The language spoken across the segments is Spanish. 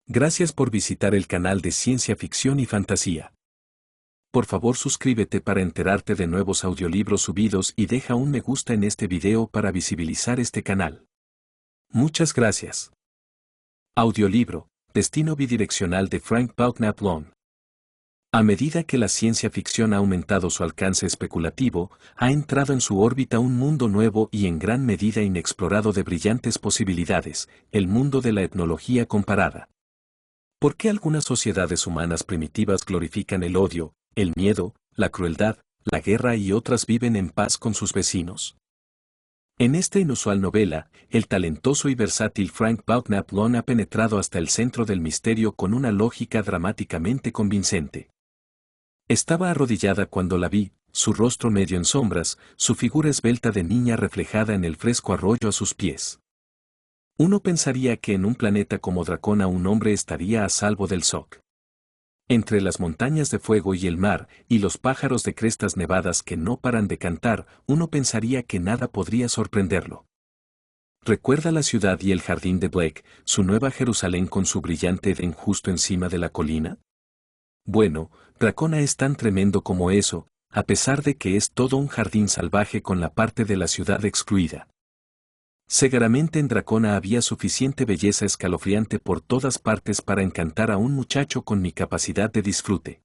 Gracias por visitar el canal de Ciencia Ficción y Fantasía. Por favor suscríbete para enterarte de nuevos audiolibros subidos y deja un me gusta en este video para visibilizar este canal. Muchas gracias. Audiolibro, Destino bidireccional de Frank Belknap Long. A medida que la ciencia ficción ha aumentado su alcance especulativo, ha entrado en su órbita un mundo nuevo y en gran medida inexplorado de brillantes posibilidades, el mundo de la etnología comparada. ¿Por qué algunas sociedades humanas primitivas glorifican el odio, el miedo, la crueldad, la guerra y otras viven en paz con sus vecinos? En esta inusual novela, el talentoso y versátil Frank Belknap Long ha penetrado hasta el centro del misterio con una lógica dramáticamente convincente. Estaba arrodillada cuando la vi, su rostro medio en sombras, su figura esbelta de niña reflejada en el fresco arroyo a sus pies. Uno pensaría que en un planeta como Dracona un hombre estaría a salvo del shock. Entre las montañas de fuego y el mar, y los pájaros de crestas nevadas que no paran de cantar, uno pensaría que nada podría sorprenderlo. ¿Recuerda la ciudad y el jardín de Blake, su nueva Jerusalén con su brillante Edén justo encima de la colina? Bueno, Dracona es tan tremendo como eso, a pesar de que es todo un jardín salvaje con la parte de la ciudad excluida. Seguramente en Dracona había suficiente belleza escalofriante por todas partes para encantar a un muchacho con mi capacidad de disfrute.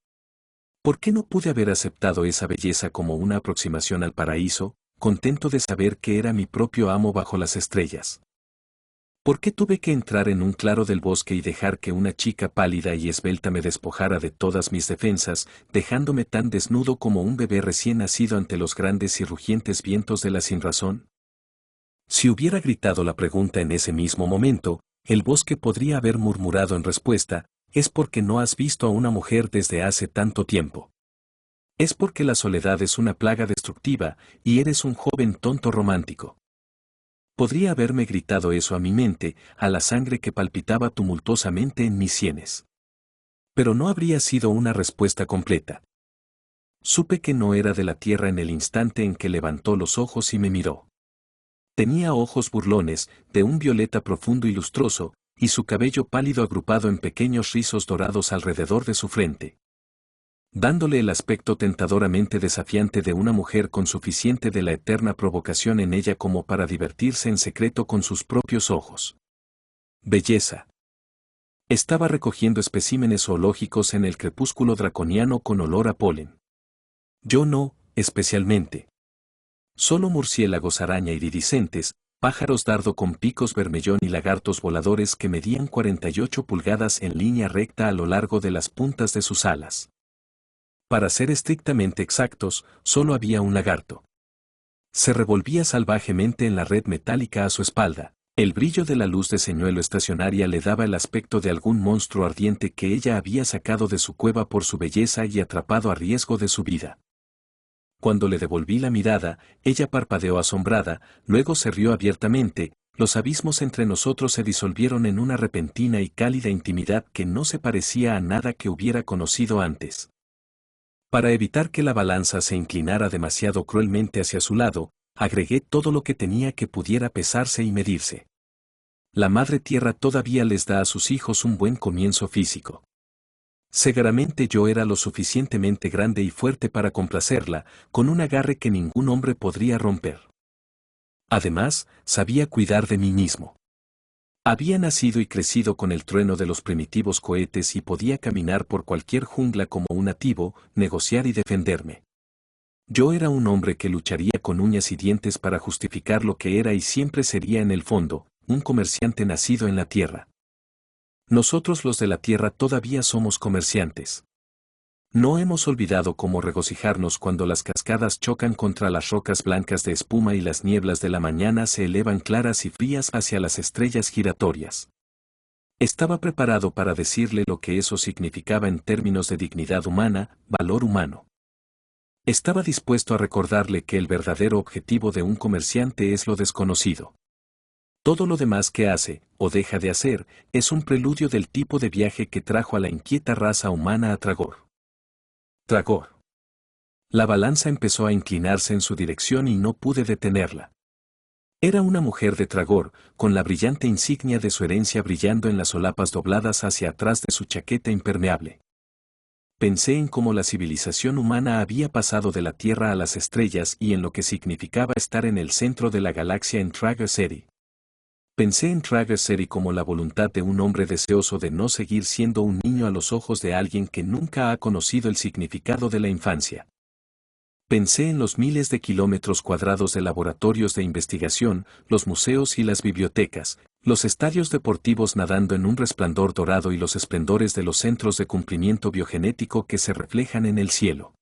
¿Por qué no pude haber aceptado esa belleza como una aproximación al paraíso, contento de saber que era mi propio amo bajo las estrellas? ¿Por qué tuve que entrar en un claro del bosque y dejar que una chica pálida y esbelta me despojara de todas mis defensas, dejándome tan desnudo como un bebé recién nacido ante los grandes y rugientes vientos de la sinrazón? Si hubiera gritado la pregunta en ese mismo momento, el bosque podría haber murmurado en respuesta, es porque no has visto a una mujer desde hace tanto tiempo. Es porque la soledad es una plaga destructiva, y eres un joven tonto romántico. Podría haberme gritado eso a mi mente, a la sangre que palpitaba tumultuosamente en mis sienes. Pero no habría sido una respuesta completa. Supe que no era de la tierra en el instante en que levantó los ojos y me miró. Tenía ojos burlones, de un violeta profundo y lustroso, y su cabello pálido agrupado en pequeños rizos dorados alrededor de su frente. Dándole el aspecto tentadoramente desafiante de una mujer con suficiente de la eterna provocación en ella como para divertirse en secreto con sus propios ojos. Belleza. Estaba recogiendo especímenes zoológicos en el crepúsculo draconiano con olor a polen. Yo no, especialmente. Solo murciélagos araña iridiscentes, pájaros dardo con picos bermellón y lagartos voladores que medían 48 pulgadas en línea recta a lo largo de las puntas de sus alas. Para ser estrictamente exactos, solo había un lagarto. Se revolvía salvajemente en la red metálica a su espalda. El brillo de la luz de señuelo estacionaria le daba el aspecto de algún monstruo ardiente que ella había sacado de su cueva por su belleza y atrapado a riesgo de su vida. Cuando le devolví la mirada, ella parpadeó asombrada, luego se rió abiertamente, los abismos entre nosotros se disolvieron en una repentina y cálida intimidad que no se parecía a nada que hubiera conocido antes. Para evitar que la balanza se inclinara demasiado cruelmente hacia su lado, agregué todo lo que tenía que pudiera pesarse y medirse. La Madre Tierra todavía les da a sus hijos un buen comienzo físico. Seguramente yo era lo suficientemente grande y fuerte para complacerla, con un agarre que ningún hombre podría romper. Además, sabía cuidar de mí mismo. Había nacido y crecido con el trueno de los primitivos cohetes y podía caminar por cualquier jungla como un nativo, negociar y defenderme. Yo era un hombre que lucharía con uñas y dientes para justificar lo que era y siempre sería en el fondo, un comerciante nacido en la tierra. Nosotros los de la tierra todavía somos comerciantes. No hemos olvidado cómo regocijarnos cuando las cascadas chocan contra las rocas blancas de espuma y las nieblas de la mañana se elevan claras y frías hacia las estrellas giratorias. Estaba preparado para decirle lo que eso significaba en términos de dignidad humana, valor humano. Estaba dispuesto a recordarle que el verdadero objetivo de un comerciante es lo desconocido. Todo lo demás que hace, o deja de hacer, es un preludio del tipo de viaje que trajo a la inquieta raza humana a Tragor. Tragor. La balanza empezó a inclinarse en su dirección y no pude detenerla. Era una mujer de Tragor, con la brillante insignia de su herencia brillando en las solapas dobladas hacia atrás de su chaqueta impermeable. Pensé en cómo la civilización humana había pasado de la Tierra a las estrellas y en lo que significaba estar en el centro de la galaxia en Trager City. Pensé en Trager City como la voluntad de un hombre deseoso de no seguir siendo un niño a los ojos de alguien que nunca ha conocido el significado de la infancia. Pensé en los miles de kilómetros cuadrados de laboratorios de investigación, los museos y las bibliotecas, los estadios deportivos nadando en un resplandor dorado y los esplendores de los centros de cumplimiento biogenético que se reflejan en el cielo.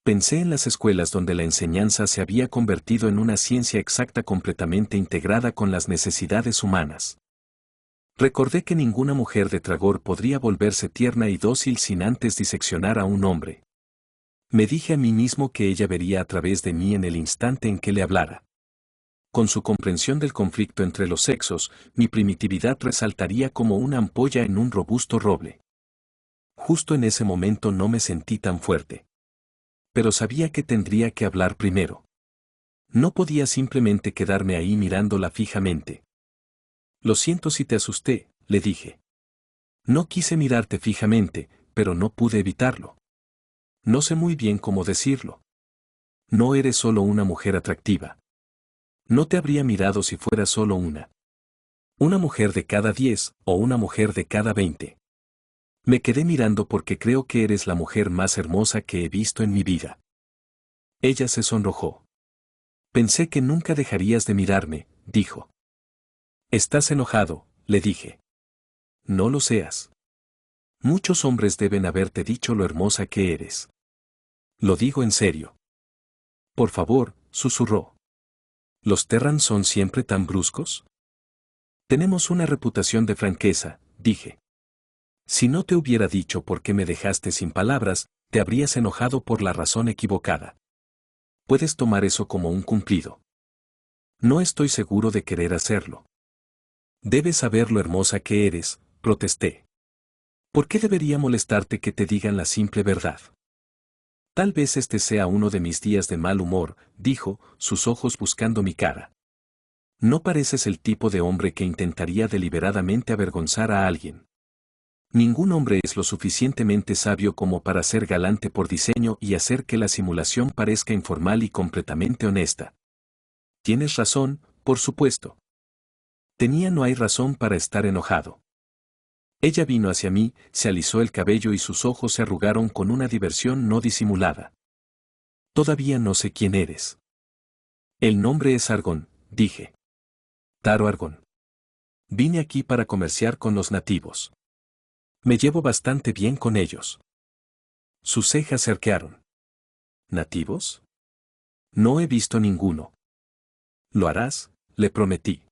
Pensé en las escuelas donde la enseñanza se había convertido en una ciencia exacta completamente integrada con las necesidades humanas. Recordé que ninguna mujer de Tragor podría volverse tierna y dócil sin antes diseccionar a un hombre. Me dije a mí mismo que ella vería a través de mí en el instante en que le hablara. Con su comprensión del conflicto entre los sexos, mi primitividad resaltaría como una ampolla en un robusto roble. Justo en ese momento no me sentí tan fuerte. Pero sabía que tendría que hablar primero. No podía simplemente quedarme ahí mirándola fijamente. Lo siento si te asusté, le dije. No quise mirarte fijamente, pero no pude evitarlo. No sé muy bien cómo decirlo. No eres solo una mujer atractiva. No te habría mirado si fuera solo una. Una mujer de cada 10 o una mujer de cada 20. Me quedé mirando porque creo que eres la mujer más hermosa que he visto en mi vida. Ella se sonrojó. Pensé que nunca dejarías de mirarme, dijo. Estás enojado, le dije. No lo seas. Muchos hombres deben haberte dicho lo hermosa que eres. Lo digo en serio. Por favor, susurró. ¿Los Terran son siempre tan bruscos? Tenemos una reputación de franqueza, dije. Si no te hubiera dicho por qué me dejaste sin palabras, te habrías enojado por la razón equivocada. Puedes tomar eso como un cumplido. No estoy seguro de querer hacerlo. Debes saber lo hermosa que eres, protesté. ¿Por qué debería molestarte que te digan la simple verdad? Tal vez este sea uno de mis días de mal humor, dijo, sus ojos buscando mi cara. No pareces el tipo de hombre que intentaría deliberadamente avergonzar a alguien. Ningún hombre es lo suficientemente sabio como para ser galante por diseño y hacer que la simulación parezca informal y completamente honesta. Tienes razón, por supuesto. No hay razón para estar enojado. Ella vino hacia mí, se alisó el cabello y sus ojos se arrugaron con una diversión no disimulada. Todavía no sé quién eres. El nombre es Argon, dije. Taro Argon. Vine aquí para comerciar con los nativos. Me llevo bastante bien con ellos. Sus cejas se arquearon. ¿Nativos? No he visto ninguno. Lo harás, le prometí.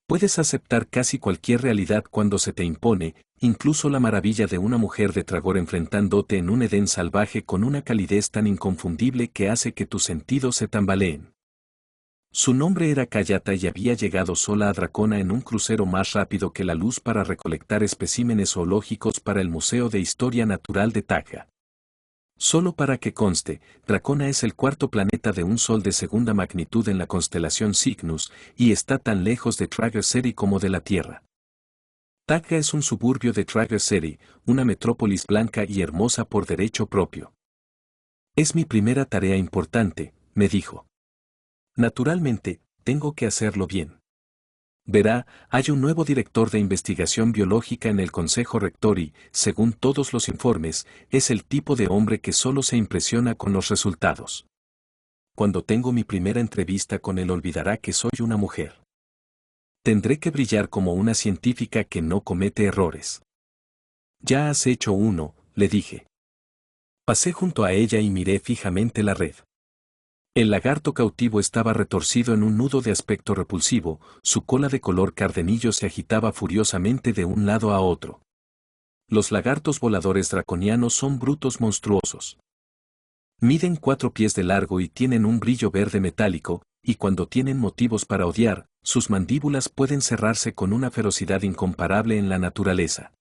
Puedes aceptar casi cualquier realidad cuando se te impone, incluso la maravilla de una mujer de Tragor enfrentándote en un Edén salvaje con una calidez tan inconfundible que hace que tus sentidos se tambaleen. Su nombre era Kayata y había llegado sola a Dracona en un crucero más rápido que la luz para recolectar especímenes zoológicos para el Museo de Historia Natural de Taja. Solo para que conste, Dracona es el cuarto planeta de un sol de segunda magnitud en la constelación Cygnus, y está tan lejos de Trager City como de la Tierra. Taja es un suburbio de Trager City, una metrópolis blanca y hermosa por derecho propio. Es mi primera tarea importante, me dijo. Naturalmente, tengo que hacerlo bien. Verá, hay un nuevo director de investigación biológica en el Consejo Rector y, según todos los informes, es el tipo de hombre que solo se impresiona con los resultados. Cuando tengo mi primera entrevista con él olvidará que soy una mujer. Tendré que brillar como una científica que no comete errores. Ya has hecho uno, le dije. Pasé junto a ella y miré fijamente la red. El lagarto cautivo estaba retorcido en un nudo de aspecto repulsivo, su cola de color cardenillo se agitaba furiosamente de un lado a otro. Los lagartos voladores draconianos son brutos monstruosos. Miden 4 pies de largo y tienen un brillo verde metálico, y cuando tienen motivos para odiar, sus mandíbulas pueden cerrarse con una ferocidad incomparable en la naturaleza.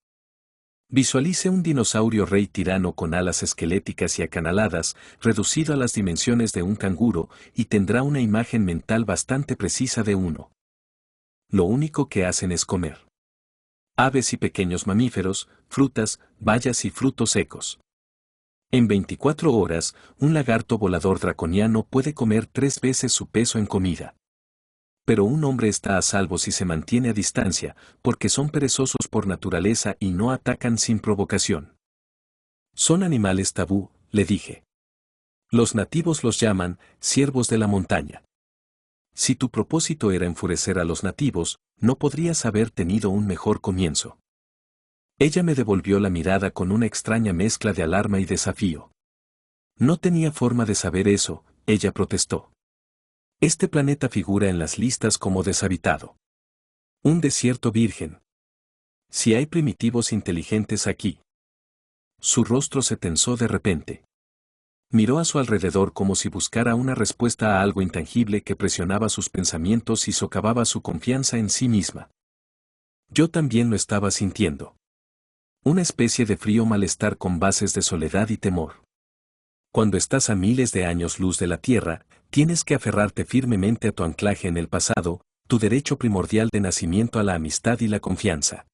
Visualice un dinosaurio rey tirano con alas esqueléticas y acanaladas, reducido a las dimensiones de un canguro, y tendrá una imagen mental bastante precisa de uno. Lo único que hacen es comer aves y pequeños mamíferos, frutas, bayas y frutos secos. En 24 horas, un lagarto volador draconiano puede comer 3 veces su peso en comida. Pero un hombre está a salvo si se mantiene a distancia, porque son perezosos por naturaleza y no atacan sin provocación. Son animales tabú, le dije. Los nativos los llaman ciervos de la montaña. Si tu propósito era enfurecer a los nativos, no podrías haber tenido un mejor comienzo. Ella me devolvió la mirada con una extraña mezcla de alarma y desafío. No tenía forma de saber eso, ella protestó. Este planeta figura en las listas como deshabitado. Un desierto virgen. Si hay primitivos inteligentes aquí. Su rostro se tensó de repente. Miró a su alrededor como si buscara una respuesta a algo intangible que presionaba sus pensamientos y socavaba su confianza en sí misma. Yo también lo estaba sintiendo. Una especie de frío malestar con bases de soledad y temor. Cuando estás a miles de años luz de la Tierra, tienes que aferrarte firmemente a tu anclaje en el pasado, tu derecho primordial de nacimiento a la amistad y la confianza.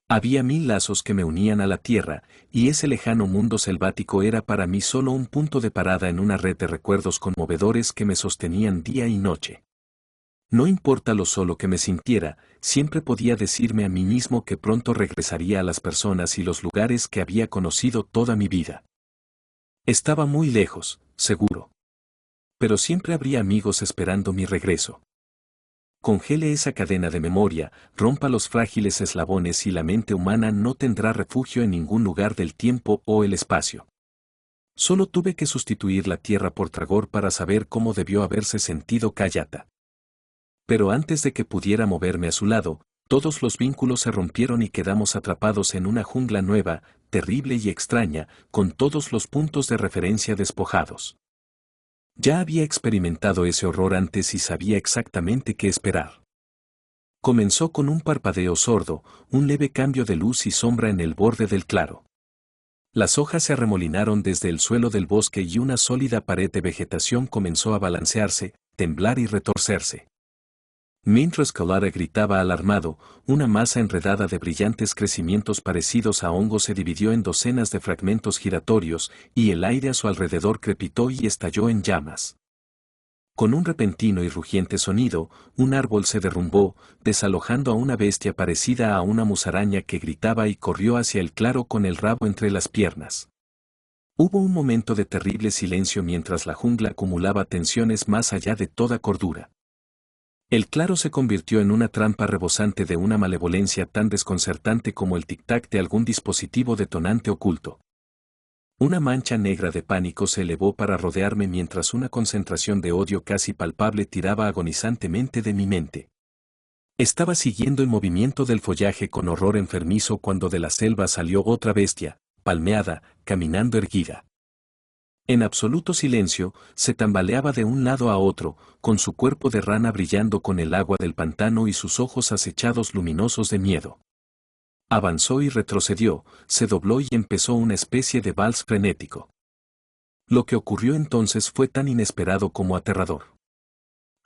Había 1000 lazos que me unían a la Tierra, y ese lejano mundo selvático era para mí solo un punto de parada en una red de recuerdos conmovedores que me sostenían día y noche. No importa lo solo que me sintiera, siempre podía decirme a mí mismo que pronto regresaría a las personas y los lugares que había conocido toda mi vida. Estaba muy lejos, seguro. Pero siempre habría amigos esperando mi regreso. Congele esa cadena de memoria, rompa los frágiles eslabones y la mente humana no tendrá refugio en ningún lugar del tiempo o el espacio. Solo tuve que sustituir la tierra por Tragor para saber cómo debió haberse sentido Kayata. Pero antes de que pudiera moverme a su lado, todos los vínculos se rompieron y quedamos atrapados en una jungla nueva, terrible y extraña, con todos los puntos de referencia despojados. Ya había experimentado ese horror antes y sabía exactamente qué esperar. Comenzó con un parpadeo sordo, un leve cambio de luz y sombra en el borde del claro. Las hojas se arremolinaron desde el suelo del bosque y una sólida pared de vegetación comenzó a balancearse, temblar y retorcerse. Mientras Kalara gritaba alarmado, una masa enredada de brillantes crecimientos parecidos a hongos se dividió en docenas de fragmentos giratorios, y el aire a su alrededor crepitó y estalló en llamas. Con un repentino y rugiente sonido, un árbol se derrumbó, desalojando a una bestia parecida a una musaraña que gritaba y corrió hacia el claro con el rabo entre las piernas. Hubo un momento de terrible silencio mientras la jungla acumulaba tensiones más allá de toda cordura. El claro se convirtió en una trampa rebosante de una malevolencia tan desconcertante como el tic-tac de algún dispositivo detonante oculto. Una mancha negra de pánico se elevó para rodearme mientras una concentración de odio casi palpable tiraba agonizantemente de mi mente. Estaba siguiendo el movimiento del follaje con horror enfermizo cuando de la selva salió otra bestia, palmeada, caminando erguida. En absoluto silencio, se tambaleaba de un lado a otro, con su cuerpo de rana brillando con el agua del pantano y sus ojos acechados luminosos de miedo. Avanzó y retrocedió, se dobló y empezó una especie de vals frenético. Lo que ocurrió entonces fue tan inesperado como aterrador.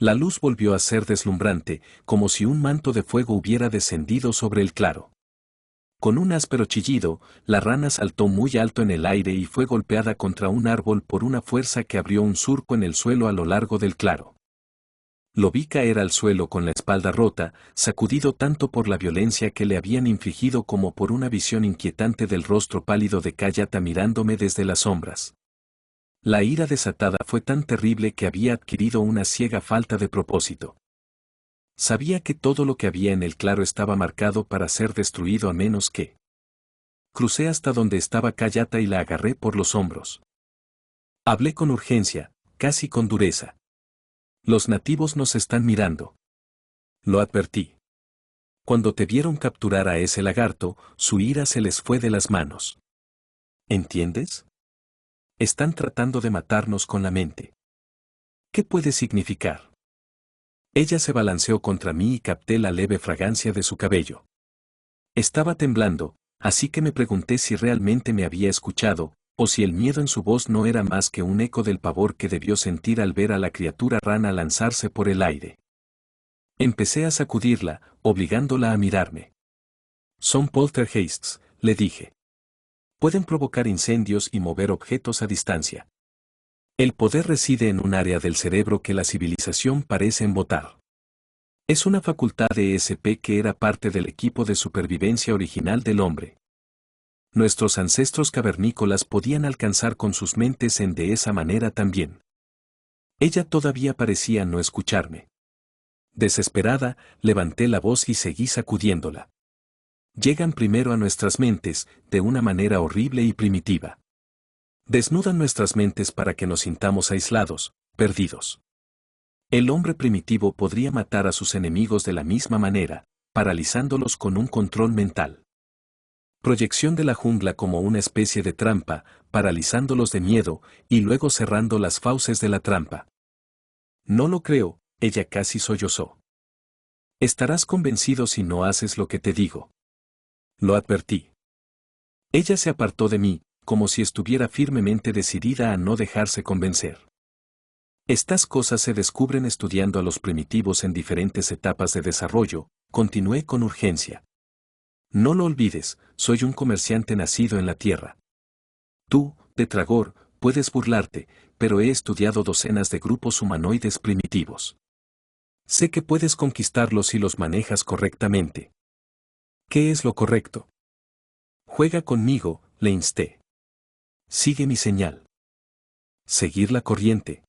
La luz volvió a ser deslumbrante, como si un manto de fuego hubiera descendido sobre el claro. Con un áspero chillido, la rana saltó muy alto en el aire y fue golpeada contra un árbol por una fuerza que abrió un surco en el suelo a lo largo del claro. Lo vi caer al suelo con la espalda rota, sacudido tanto por la violencia que le habían infligido como por una visión inquietante del rostro pálido de Kayata mirándome desde las sombras. La ira desatada fue tan terrible que había adquirido una ciega falta de propósito. Sabía que todo lo que había en el claro estaba marcado para ser destruido a menos que... Crucé hasta donde estaba Kayata y la agarré por los hombros. Hablé con urgencia, casi con dureza. Los nativos nos están mirando. Lo advertí. Cuando te vieron capturar a ese lagarto, su ira se les fue de las manos. ¿Entiendes? Están tratando de matarnos con la mente. ¿Qué puede significar? Ella se balanceó contra mí y capté la leve fragancia de su cabello. Estaba temblando, Así que me pregunté si realmente me había escuchado, o si el miedo en su voz no era más que un eco del pavor que debió sentir al ver a la criatura rana lanzarse por el aire. Empecé a sacudirla, obligándola a mirarme. Son poltergeists, le dije. Pueden provocar incendios y mover objetos a distancia. El poder reside en un área del cerebro que la civilización parece embotar. Es una facultad de ESP que era parte del equipo de supervivencia original del hombre. Nuestros ancestros cavernícolas podían alcanzar con sus mentes de esa manera también. Ella todavía parecía no escucharme. Desesperada, levanté la voz y seguí sacudiéndola. Llegan primero a nuestras mentes, de una manera horrible y primitiva. Desnudan nuestras mentes para que nos sintamos aislados, perdidos. El hombre primitivo podría matar a sus enemigos de la misma manera, paralizándolos con un control mental. Proyección de la jungla como una especie de trampa, paralizándolos de miedo, y luego cerrando las fauces de la trampa. No lo creo, ella casi sollozó. Estarás convencido si no haces lo que te digo. Lo advertí. Ella se apartó de mí, como si estuviera firmemente decidida a no dejarse convencer. Estas cosas se descubren estudiando a los primitivos en diferentes etapas de desarrollo, continué con urgencia. No lo olvides, soy un comerciante nacido en la tierra. Tú, de Tragor, puedes burlarte, pero he estudiado docenas de grupos humanoides primitivos. Sé que puedes conquistarlos si los manejas correctamente. ¿Qué es lo correcto? Juega conmigo, le insté. Sigue mi señal. Seguir la corriente.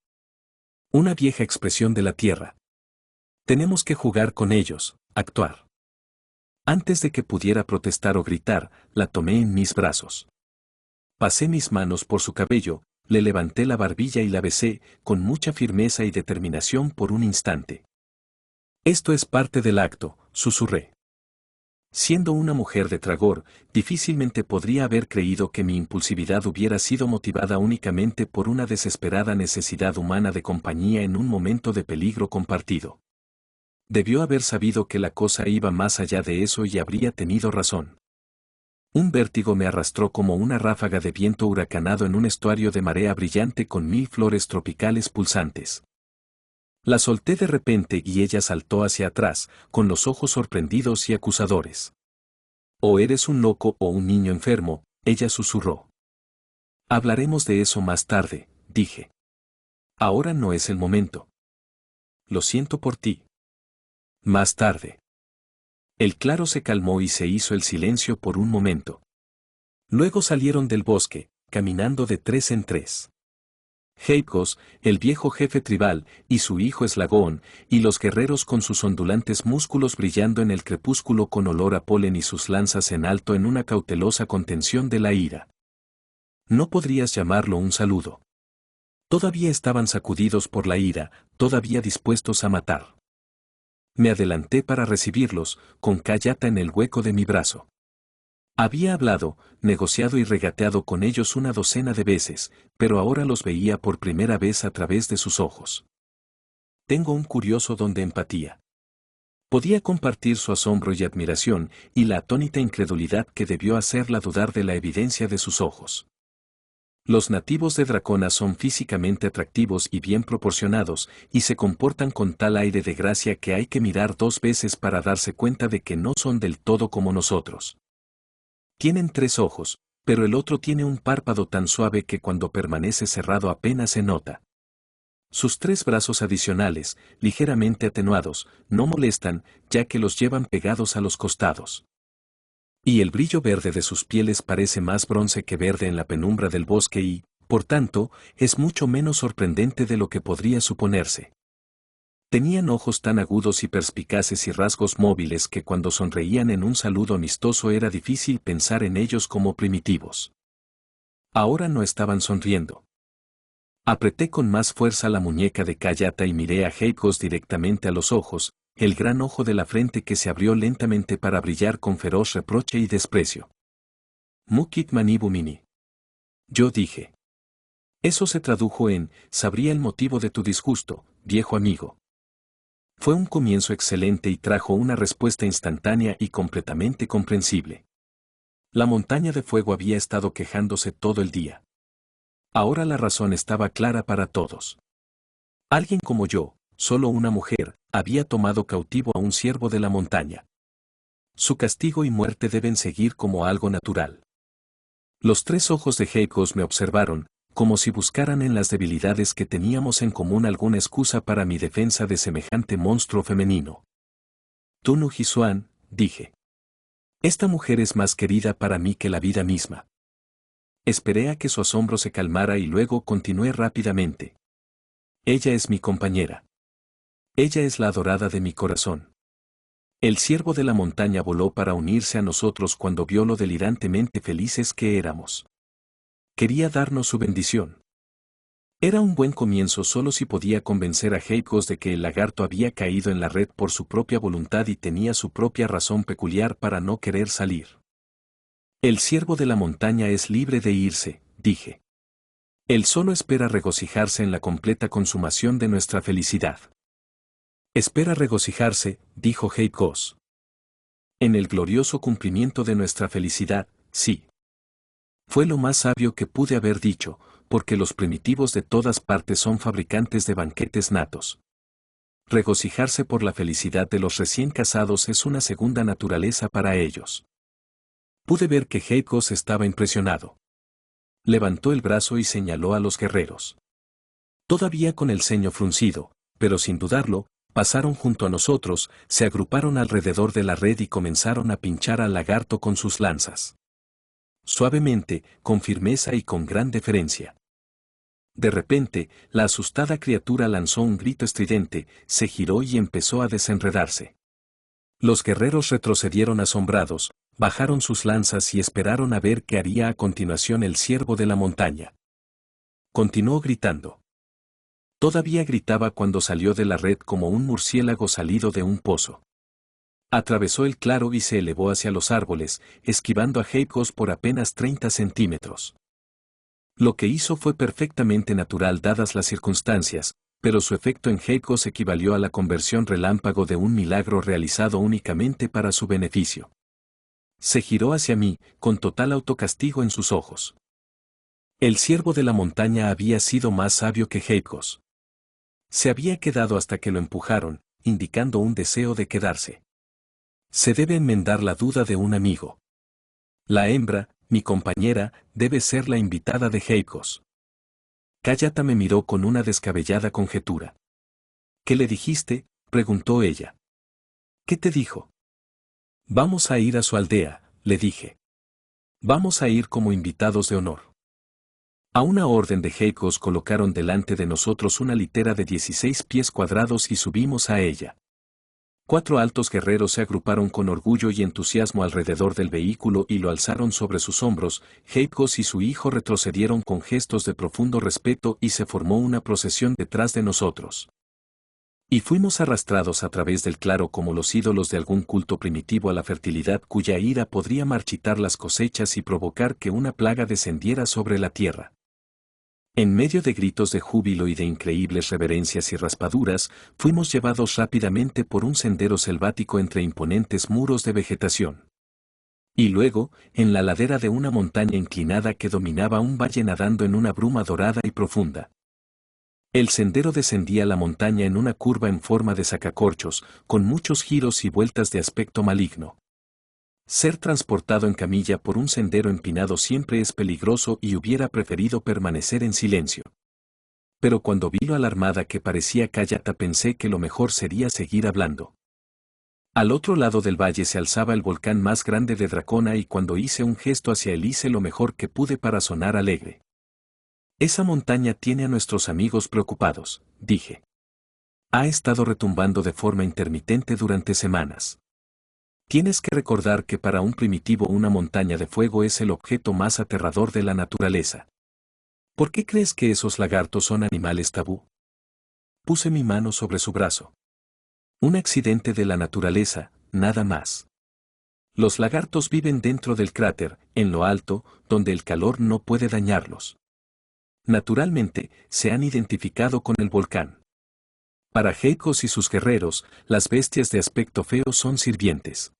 Una vieja expresión de la tierra. Tenemos que jugar con ellos, actuar. Antes de que pudiera protestar o gritar, la tomé en mis brazos. Pasé mis manos por su cabello, le levanté la barbilla y la besé, con mucha firmeza y determinación por un instante. Esto es parte del acto, susurré. Siendo una mujer de Tragor, difícilmente podría haber creído que mi impulsividad hubiera sido motivada únicamente por una desesperada necesidad humana de compañía en un momento de peligro compartido. Debió haber sabido que la cosa iba más allá de eso y habría tenido razón. Un vértigo me arrastró como una ráfaga de viento huracanado en un estuario de marea brillante con 1000 flores tropicales pulsantes. La solté de repente y ella saltó hacia atrás, con los ojos sorprendidos y acusadores. O eres un loco o un niño enfermo, ella susurró. Hablaremos de eso más tarde, dije. Ahora no es el momento. Lo siento por ti. Más tarde. El claro se calmó y se hizo el silencio por un momento. Luego salieron del bosque, caminando de 3 en 3. Heipgos, el viejo jefe tribal, y su hijo Eslagón, y los guerreros con sus ondulantes músculos brillando en el crepúsculo con olor a polen y sus lanzas en alto en una cautelosa contención de la ira. No podrías llamarlo un saludo. Todavía estaban sacudidos por la ira, todavía dispuestos a matar. Me adelanté para recibirlos, con Kayata en el hueco de mi brazo. Había hablado, negociado y regateado con ellos una docena de veces, pero ahora los veía por primera vez a través de sus ojos. Tengo un curioso don de empatía. Podía compartir su asombro y admiración, y la atónita incredulidad que debió hacerla dudar de la evidencia de sus ojos. Los nativos de Dracona son físicamente atractivos y bien proporcionados, y se comportan con tal aire de gracia que hay que mirar 2 veces para darse cuenta de que no son del todo como nosotros. Tienen 3 ojos, pero el otro tiene un párpado tan suave que cuando permanece cerrado apenas se nota. Sus 3 brazos adicionales, ligeramente atenuados, no molestan, ya que los llevan pegados a los costados. Y el brillo verde de sus pieles parece más bronce que verde en la penumbra del bosque y, por tanto, es mucho menos sorprendente de lo que podría suponerse. Tenían ojos tan agudos y perspicaces y rasgos móviles que cuando sonreían en un saludo amistoso era difícil pensar en ellos como primitivos. Ahora no estaban sonriendo. Apreté con más fuerza la muñeca de Kayata y miré a Heipgos directamente a los ojos, el gran ojo de la frente que se abrió lentamente para brillar con feroz reproche y desprecio. Mukit manibu mini. Yo dije. Eso se tradujo en, sabría el motivo de tu disgusto, viejo amigo. Fue un comienzo excelente y trajo una respuesta instantánea y completamente comprensible. La montaña de fuego había estado quejándose todo el día. Ahora la razón estaba clara para todos. Alguien como yo, solo una mujer, había tomado cautivo a un siervo de la montaña. Su castigo y muerte deben seguir como algo natural. Los tres ojos de Heikos me observaron, como si buscaran en las debilidades que teníamos en común alguna excusa para mi defensa de semejante monstruo femenino. Tunu Hisuan, dije. Esta mujer es más querida para mí que la vida misma. Esperé a que su asombro se calmara y luego continué rápidamente. Ella es mi compañera. Ella es la adorada de mi corazón. El siervo de la montaña voló para unirse a nosotros cuando vio lo delirantemente felices que éramos. Quería darnos su bendición. Era un buen comienzo solo si podía convencer a Heikos de que el lagarto había caído en la red por su propia voluntad y tenía su propia razón peculiar para no querer salir. El siervo de la montaña es libre de irse, dije. Él solo espera regocijarse en la completa consumación de nuestra felicidad. Espera regocijarse, dijo Heikos. En el glorioso cumplimiento de nuestra felicidad, sí. Fue lo más sabio que pude haber dicho, porque los primitivos de todas partes son fabricantes de banquetes natos. Regocijarse por la felicidad de los recién casados es una segunda naturaleza para ellos. Pude ver que Heikos estaba impresionado. Levantó el brazo y señaló a los guerreros. Todavía con el ceño fruncido, pero sin dudarlo, pasaron junto a nosotros, se agruparon alrededor de la red y comenzaron a pinchar al lagarto con sus lanzas. Suavemente, con firmeza y con gran deferencia. De repente, la asustada criatura lanzó un grito estridente, se giró y empezó a desenredarse. Los guerreros retrocedieron asombrados, bajaron sus lanzas y esperaron a ver qué haría a continuación el siervo de la montaña. Continuó gritando. Todavía gritaba cuando salió de la red como un murciélago salido de un pozo. Atravesó el claro y se elevó hacia los árboles, esquivando a Heikos por apenas 30 centímetros. Lo que hizo fue perfectamente natural dadas las circunstancias, pero su efecto en Heikos equivalió a la conversión relámpago de un milagro realizado únicamente para su beneficio. Se giró hacia mí, con total autocastigo en sus ojos. El siervo de la montaña había sido más sabio que Heikos. Se había quedado hasta que lo empujaron, indicando un deseo de quedarse. Se debe enmendar la duda de un amigo. La hembra, mi compañera, debe ser la invitada de Heikos. Kayata me miró con una descabellada conjetura. ¿Qué le dijiste?, preguntó ella. ¿Qué te dijo? Vamos a ir a su aldea, le dije. Vamos a ir como invitados de honor. A una orden de Heikos colocaron delante de nosotros una litera de 16 pies cuadrados y subimos a ella. 4 altos guerreros se agruparon con orgullo y entusiasmo alrededor del vehículo y lo alzaron sobre sus hombros. Heikos y su hijo retrocedieron con gestos de profundo respeto y se formó una procesión detrás de nosotros. Y fuimos arrastrados a través del claro como los ídolos de algún culto primitivo a la fertilidad cuya ira podría marchitar las cosechas y provocar que una plaga descendiera sobre la tierra. En medio de gritos de júbilo y de increíbles reverencias y raspaduras, fuimos llevados rápidamente por un sendero selvático entre imponentes muros de vegetación. Y luego, en la ladera de una montaña inclinada que dominaba un valle nadando en una bruma dorada y profunda. El sendero descendía la montaña en una curva en forma de sacacorchos, con muchos giros y vueltas de aspecto maligno. Ser transportado en camilla por un sendero empinado siempre es peligroso y hubiera preferido permanecer en silencio. Pero cuando vi lo alarmada que parecía Kayata pensé que lo mejor sería seguir hablando. Al otro lado del valle se alzaba el volcán más grande de Dracona y cuando hice un gesto hacia él hice lo mejor que pude para sonar alegre. Esa montaña tiene a nuestros amigos preocupados, dije. Ha estado retumbando de forma intermitente durante semanas. Tienes que recordar que para un primitivo una montaña de fuego es el objeto más aterrador de la naturaleza. ¿Por qué crees que esos lagartos son animales tabú? Puse mi mano sobre su brazo. Un accidente de la naturaleza, nada más. Los lagartos viven dentro del cráter, en lo alto, donde el calor no puede dañarlos. Naturalmente, se han identificado con el volcán. Para Heikos y sus guerreros, las bestias de aspecto feo son sirvientes.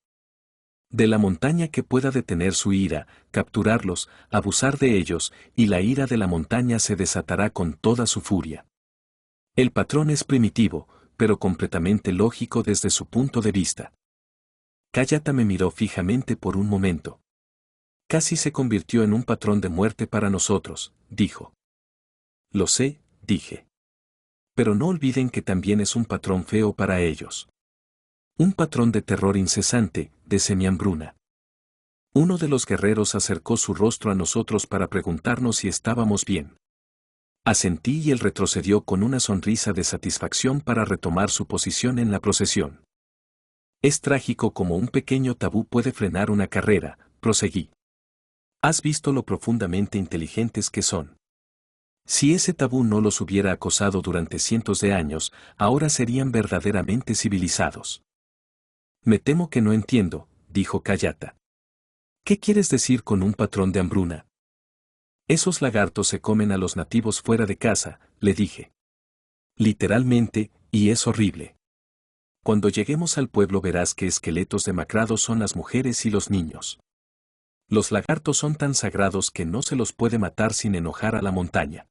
De la montaña que pueda detener su ira, capturarlos, abusar de ellos, y la ira de la montaña se desatará con toda su furia. El patrón es primitivo, pero completamente lógico desde su punto de vista. Kayata me miró fijamente por un momento. Casi se convirtió en un patrón de muerte para nosotros, dijo. Lo sé, dije. Pero no olviden que también es un patrón feo para ellos. Un patrón de terror incesante, de semihambruna. Uno de los guerreros acercó su rostro a nosotros para preguntarnos si estábamos bien. Asentí y él retrocedió con una sonrisa de satisfacción para retomar su posición en la procesión. Es trágico como un pequeño tabú puede frenar una carrera, proseguí. ¿Has visto lo profundamente inteligentes que son? Si ese tabú no los hubiera acosado durante cientos de años, ahora serían verdaderamente civilizados. Me temo que no entiendo, dijo Kayata. ¿Qué quieres decir con un patrón de hambruna? Esos lagartos se comen a los nativos fuera de casa, le dije. Literalmente, y es horrible. Cuando lleguemos al pueblo verás que esqueletos demacrados son las mujeres y los niños. Los lagartos son tan sagrados que no se los puede matar sin enojar a la montaña.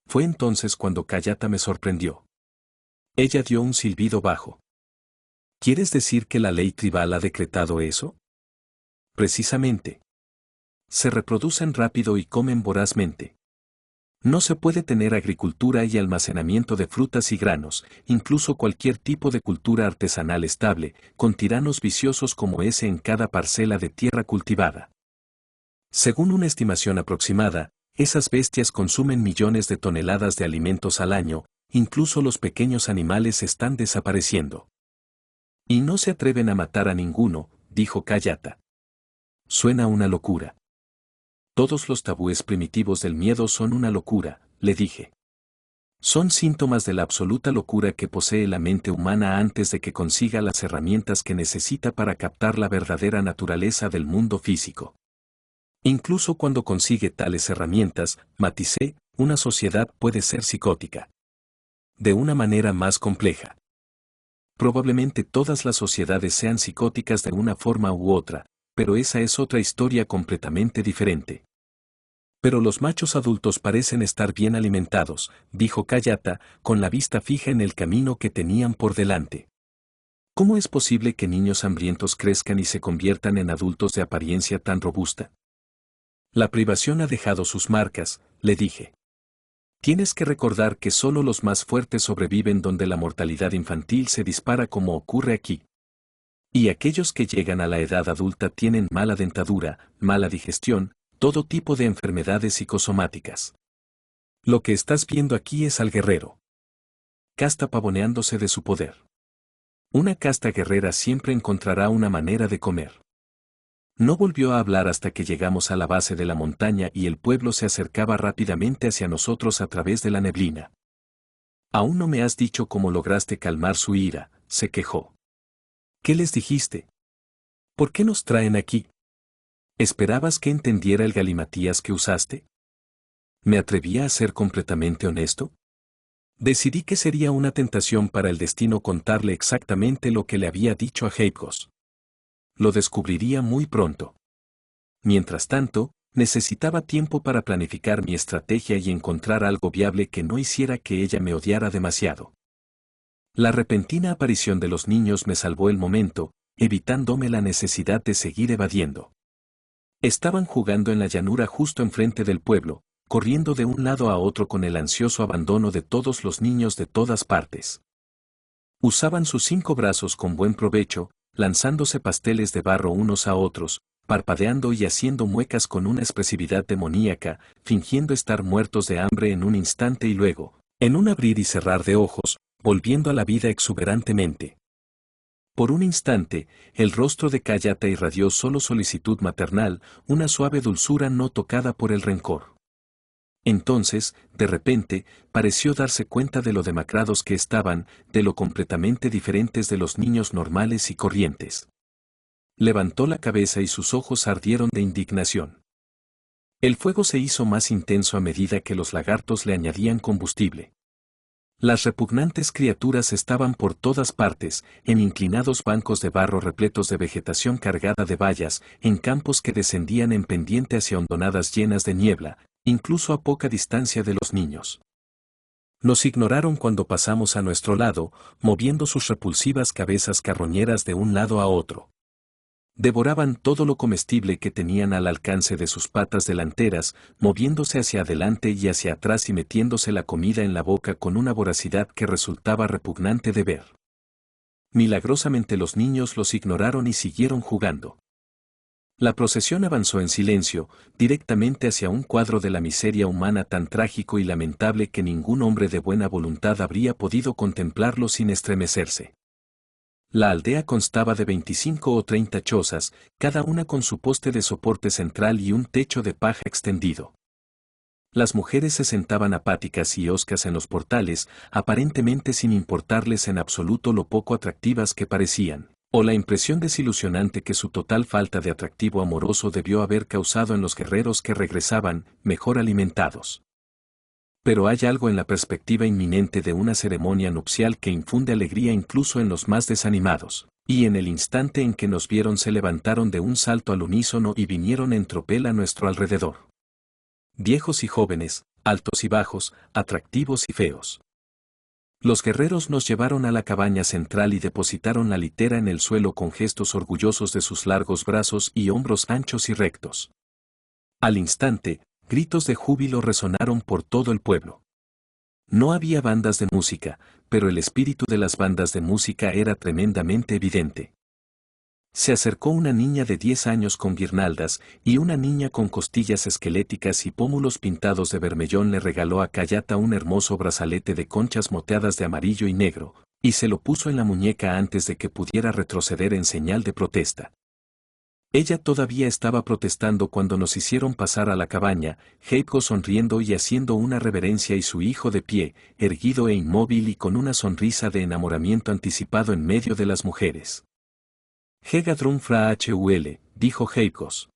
Fue entonces cuando Kayata me sorprendió. Ella dio un silbido bajo. ¿Quieres decir que la ley tribal ha decretado eso? Precisamente. Se reproducen rápido y comen vorazmente. No se puede tener agricultura y almacenamiento de frutas y granos, incluso cualquier tipo de cultura artesanal estable, con tiranos viciosos como ese en cada parcela de tierra cultivada. Según una estimación aproximada, esas bestias consumen millones de toneladas de alimentos al año, incluso los pequeños animales están desapareciendo. Y no se atreven a matar a ninguno, dijo Kayata. Suena una locura. Todos los tabúes primitivos del miedo son una locura, le dije. Son síntomas de la absoluta locura que posee la mente humana antes de que consiga las herramientas que necesita para captar la verdadera naturaleza del mundo físico. Incluso cuando consigue tales herramientas, maticé, una sociedad puede ser psicótica. De una manera más compleja. Probablemente todas las sociedades sean psicóticas de una forma u otra, pero esa es otra historia completamente diferente. Pero los machos adultos parecen estar bien alimentados, dijo Kayata, con la vista fija en el camino que tenían por delante. ¿Cómo es posible que niños hambrientos crezcan y se conviertan en adultos de apariencia tan robusta? La privación ha dejado sus marcas, le dije. Tienes que recordar que solo los más fuertes sobreviven donde la mortalidad infantil se dispara como ocurre aquí. Y aquellos que llegan a la edad adulta tienen mala dentadura, mala digestión, todo tipo de enfermedades psicosomáticas. Lo que estás viendo aquí es al guerrero. Casta pavoneándose de su poder. Una casta guerrera siempre encontrará una manera de comer. No volvió a hablar hasta que llegamos a la base de la montaña y el pueblo se acercaba rápidamente hacia nosotros a través de la neblina. Aún no me has dicho cómo lograste calmar su ira, se quejó. ¿Qué les dijiste? ¿Por qué nos traen aquí? ¿Esperabas que entendiera el galimatías que usaste? ¿Me atrevía a ser completamente honesto? Decidí que sería una tentación para el destino contarle exactamente lo que le había dicho a Heipgos. Lo descubriría muy pronto. Mientras tanto, necesitaba tiempo para planificar mi estrategia y encontrar algo viable que no hiciera que ella me odiara demasiado. La repentina aparición de los niños me salvó el momento, evitándome la necesidad de seguir evadiendo. Estaban jugando en la llanura justo enfrente del pueblo, corriendo de un lado a otro con el ansioso abandono de todos los niños de todas partes. Usaban sus 5 brazos con buen provecho, lanzándose pasteles de barro unos a otros, parpadeando y haciendo muecas con una expresividad demoníaca, fingiendo estar muertos de hambre en un instante y luego, en un abrir y cerrar de ojos, volviendo a la vida exuberantemente. Por un instante, el rostro de Kayata irradió solo solicitud maternal, una suave dulzura no tocada por el rencor. Entonces, de repente, pareció darse cuenta de lo demacrados que estaban, de lo completamente diferentes de los niños normales y corrientes. Levantó la cabeza y sus ojos ardieron de indignación. El fuego se hizo más intenso a medida que los lagartos le añadían combustible. Las repugnantes criaturas estaban por todas partes, en inclinados bancos de barro repletos de vegetación cargada de bayas, en campos que descendían en pendiente hacia hondonadas llenas de niebla, incluso a poca distancia de los niños. Nos ignoraron cuando pasamos a nuestro lado, moviendo sus repulsivas cabezas carroñeras de un lado a otro. Devoraban todo lo comestible que tenían al alcance de sus patas delanteras, moviéndose hacia adelante y hacia atrás y metiéndose la comida en la boca con una voracidad que resultaba repugnante de ver. Milagrosamente los niños los ignoraron y siguieron jugando. La procesión avanzó en silencio, directamente hacia un cuadro de la miseria humana tan trágico y lamentable que ningún hombre de buena voluntad habría podido contemplarlo sin estremecerse. La aldea constaba de 25 o 30 chozas, cada una con su poste de soporte central y un techo de paja extendido. Las mujeres se sentaban apáticas y hoscas en los portales, aparentemente sin importarles en absoluto lo poco atractivas que parecían, o la impresión desilusionante que su total falta de atractivo amoroso debió haber causado en los guerreros que regresaban, mejor alimentados. Pero hay algo en la perspectiva inminente de una ceremonia nupcial que infunde alegría incluso en los más desanimados, y en el instante en que nos vieron se levantaron de un salto al unísono y vinieron en tropel a nuestro alrededor. Viejos y jóvenes, altos y bajos, atractivos y feos. Los guerreros nos llevaron a la cabaña central y depositaron la litera en el suelo con gestos orgullosos de sus largos brazos y hombros anchos y rectos. Al instante, gritos de júbilo resonaron por todo el pueblo. No había bandas de música, pero el espíritu de las bandas de música era tremendamente evidente. Se acercó una niña de 10 años con guirnaldas, y una niña con costillas esqueléticas y pómulos pintados de bermellón le regaló a Cayata un hermoso brazalete de conchas moteadas de amarillo y negro, y se lo puso en la muñeca antes de que pudiera retroceder en señal de protesta. Ella todavía estaba protestando cuando nos hicieron pasar a la cabaña, Heiko sonriendo y haciendo una reverencia y su hijo de pie, erguido e inmóvil y con una sonrisa de enamoramiento anticipado en medio de las mujeres. Hegadrum fra hul, dijo Heikos.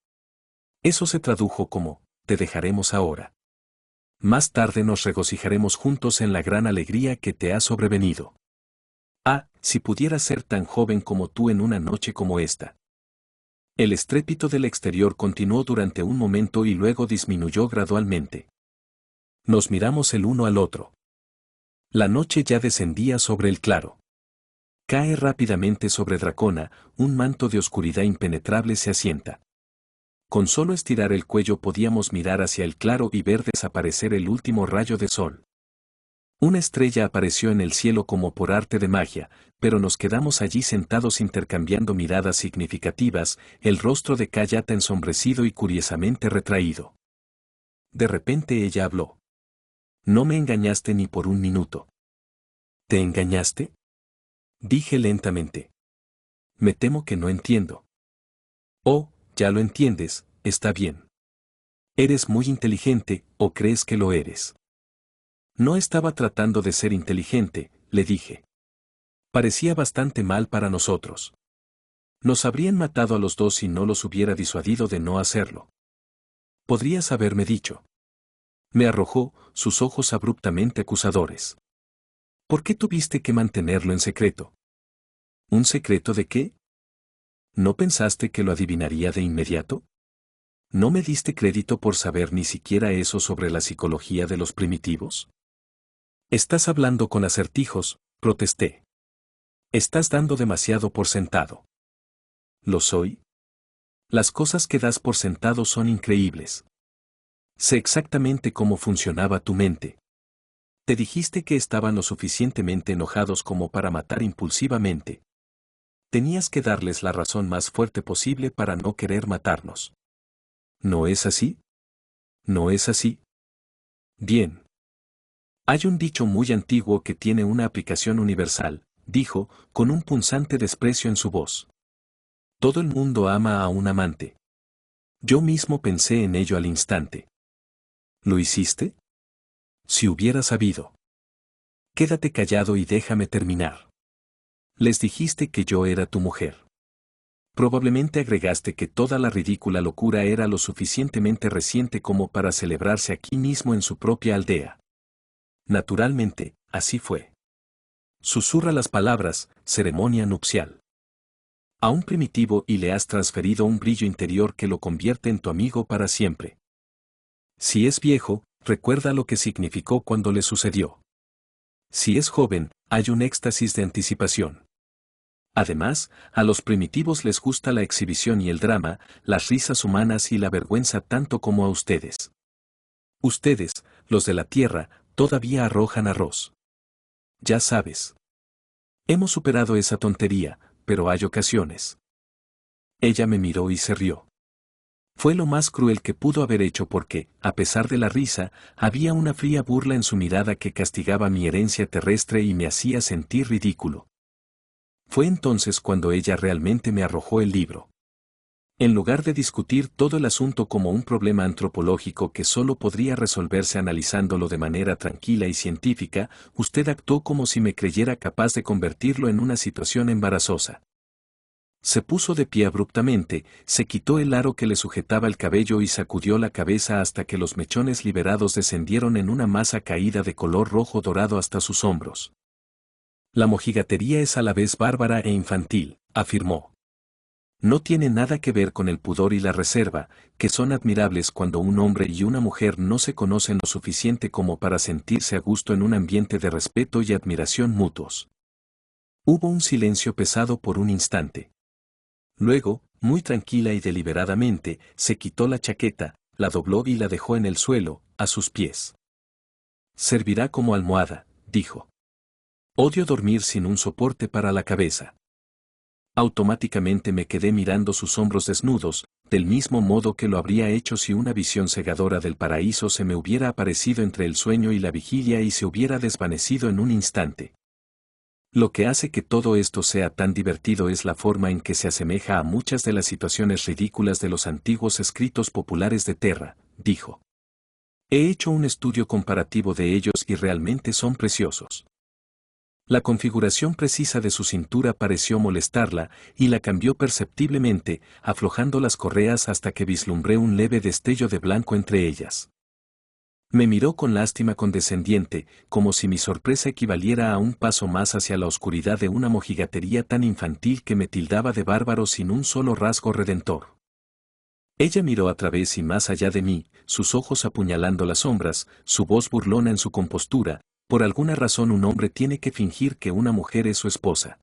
Eso se tradujo como, te dejaremos ahora. Más tarde nos regocijaremos juntos en la gran alegría que te ha sobrevenido. Ah, si pudieras ser tan joven como tú en una noche como esta. El estrépito del exterior continuó durante un momento y luego disminuyó gradualmente. Nos miramos el uno al otro. La noche ya descendía sobre el claro. Cae rápidamente sobre Dracona, un manto de oscuridad impenetrable se asienta. Con solo estirar el cuello podíamos mirar hacia el claro y ver desaparecer el último rayo de sol. Una estrella apareció en el cielo como por arte de magia, pero nos quedamos allí sentados intercambiando miradas significativas, el rostro de Cayata ensombrecido y curiosamente retraído. De repente ella habló. No me engañaste ni por un minuto. ¿Te engañaste? Dije lentamente. Me temo que no entiendo. Oh, ya lo entiendes, está bien. Eres muy inteligente, ¿o crees que lo eres? No estaba tratando de ser inteligente, le dije. Parecía bastante mal para nosotros. Nos habrían matado a los dos si no los hubiera disuadido de no hacerlo. Podrías haberme dicho. Me arrojó, sus ojos abruptamente acusadores. ¿Por qué tuviste que mantenerlo en secreto? ¿Un secreto de qué? ¿No pensaste que lo adivinaría de inmediato? ¿No me diste crédito por saber ni siquiera eso sobre la psicología de los primitivos? Estás hablando con acertijos, protesté. Estás dando demasiado por sentado. ¿Lo soy? Las cosas que das por sentado son increíbles. Sé exactamente cómo funcionaba tu mente. Te dijiste que estaban lo suficientemente enojados como para matar impulsivamente. Tenías que darles la razón más fuerte posible para no querer matarnos. ¿No es así? ¿No es así? Bien. Hay un dicho muy antiguo que tiene una aplicación universal, dijo, con un punzante desprecio en su voz. Todo el mundo ama a un amante. Yo mismo pensé en ello al instante. ¿Lo hiciste? Si hubiera sabido. Quédate callado y déjame terminar. Les dijiste que yo era tu mujer. Probablemente agregaste que toda la ridícula locura era lo suficientemente reciente como para celebrarse aquí mismo en su propia aldea. Naturalmente, así fue. Susurra las palabras, ceremonia nupcial. A un primitivo y le has transferido un brillo interior que lo convierte en tu amigo para siempre. Si es viejo, recuerda lo que significó cuando le sucedió. Si es joven, hay un éxtasis de anticipación. Además, a los primitivos les gusta la exhibición y el drama, las risas humanas y la vergüenza tanto como a ustedes. Ustedes, los de la tierra, todavía arrojan arroz. Ya sabes. Hemos superado esa tontería, pero hay ocasiones. Ella me miró y se rió. Fue lo más cruel que pudo haber hecho porque, a pesar de la risa, había una fría burla en su mirada que castigaba mi herencia terrestre y me hacía sentir ridículo. Fue entonces cuando ella realmente me arrojó el libro. En lugar de discutir todo el asunto como un problema antropológico que solo podría resolverse analizándolo de manera tranquila y científica, usted actuó como si me creyera capaz de convertirlo en una situación embarazosa. Se puso de pie abruptamente, se quitó el aro que le sujetaba el cabello y sacudió la cabeza hasta que los mechones liberados descendieron en una masa caída de color rojo dorado hasta sus hombros. La mojigatería es a la vez bárbara e infantil, afirmó. No tiene nada que ver con el pudor y la reserva, que son admirables cuando un hombre y una mujer no se conocen lo suficiente como para sentirse a gusto en un ambiente de respeto y admiración mutuos. Hubo un silencio pesado por un instante. Luego, muy tranquila y deliberadamente, se quitó la chaqueta, la dobló y la dejó en el suelo, a sus pies. Servirá como almohada, dijo. Odio dormir sin un soporte para la cabeza. Automáticamente me quedé mirando sus hombros desnudos, del mismo modo que lo habría hecho si una visión cegadora del paraíso se me hubiera aparecido entre el sueño y la vigilia y se hubiera desvanecido en un instante. Lo que hace que todo esto sea tan divertido es la forma en que se asemeja a muchas de las situaciones ridículas de los antiguos escritos populares de Terra, dijo. He hecho un estudio comparativo de ellos y realmente son preciosos. La configuración precisa de su cintura pareció molestarla y la cambió perceptiblemente, aflojando las correas hasta que vislumbré un leve destello de blanco entre ellas. Me miró con lástima condescendiente, como si mi sorpresa equivaliera a un paso más hacia la oscuridad de una mojigatería tan infantil que me tildaba de bárbaro sin un solo rasgo redentor. Ella miró a través y más allá de mí, sus ojos apuñalando las sombras, su voz burlona en su compostura. Por alguna razón un hombre tiene que fingir que una mujer es su esposa.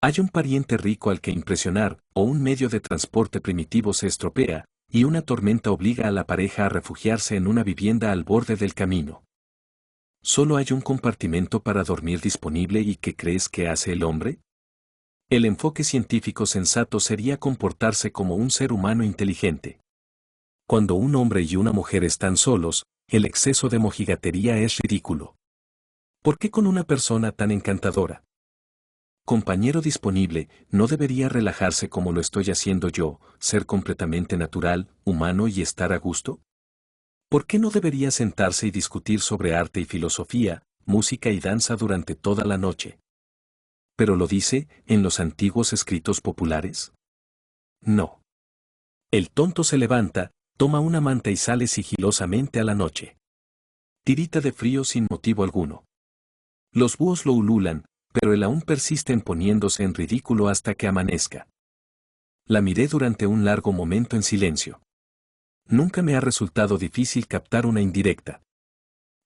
Hay un pariente rico al que impresionar, o un medio de transporte primitivo se estropea, y una tormenta obliga a la pareja a refugiarse en una vivienda al borde del camino. ¿Solo hay un compartimento para dormir disponible y qué crees que hace el hombre? El enfoque científico sensato sería comportarse como un ser humano inteligente. Cuando un hombre y una mujer están solos, el exceso de mojigatería es ridículo. ¿Por qué con una persona tan encantadora? Compañero disponible, ¿no debería relajarse como lo estoy haciendo yo, ser completamente natural, humano y estar a gusto? ¿Por qué no debería sentarse y discutir sobre arte y filosofía, música y danza durante toda la noche? ¿Pero lo dice en los antiguos escritos populares? No. El tonto se levanta, toma una manta y sale sigilosamente a la noche. Tirita de frío sin motivo alguno. Los búhos lo ululan, pero él aún persiste en poniéndose en ridículo hasta que amanezca. La miré durante un largo momento en silencio. Nunca me ha resultado difícil captar una indirecta.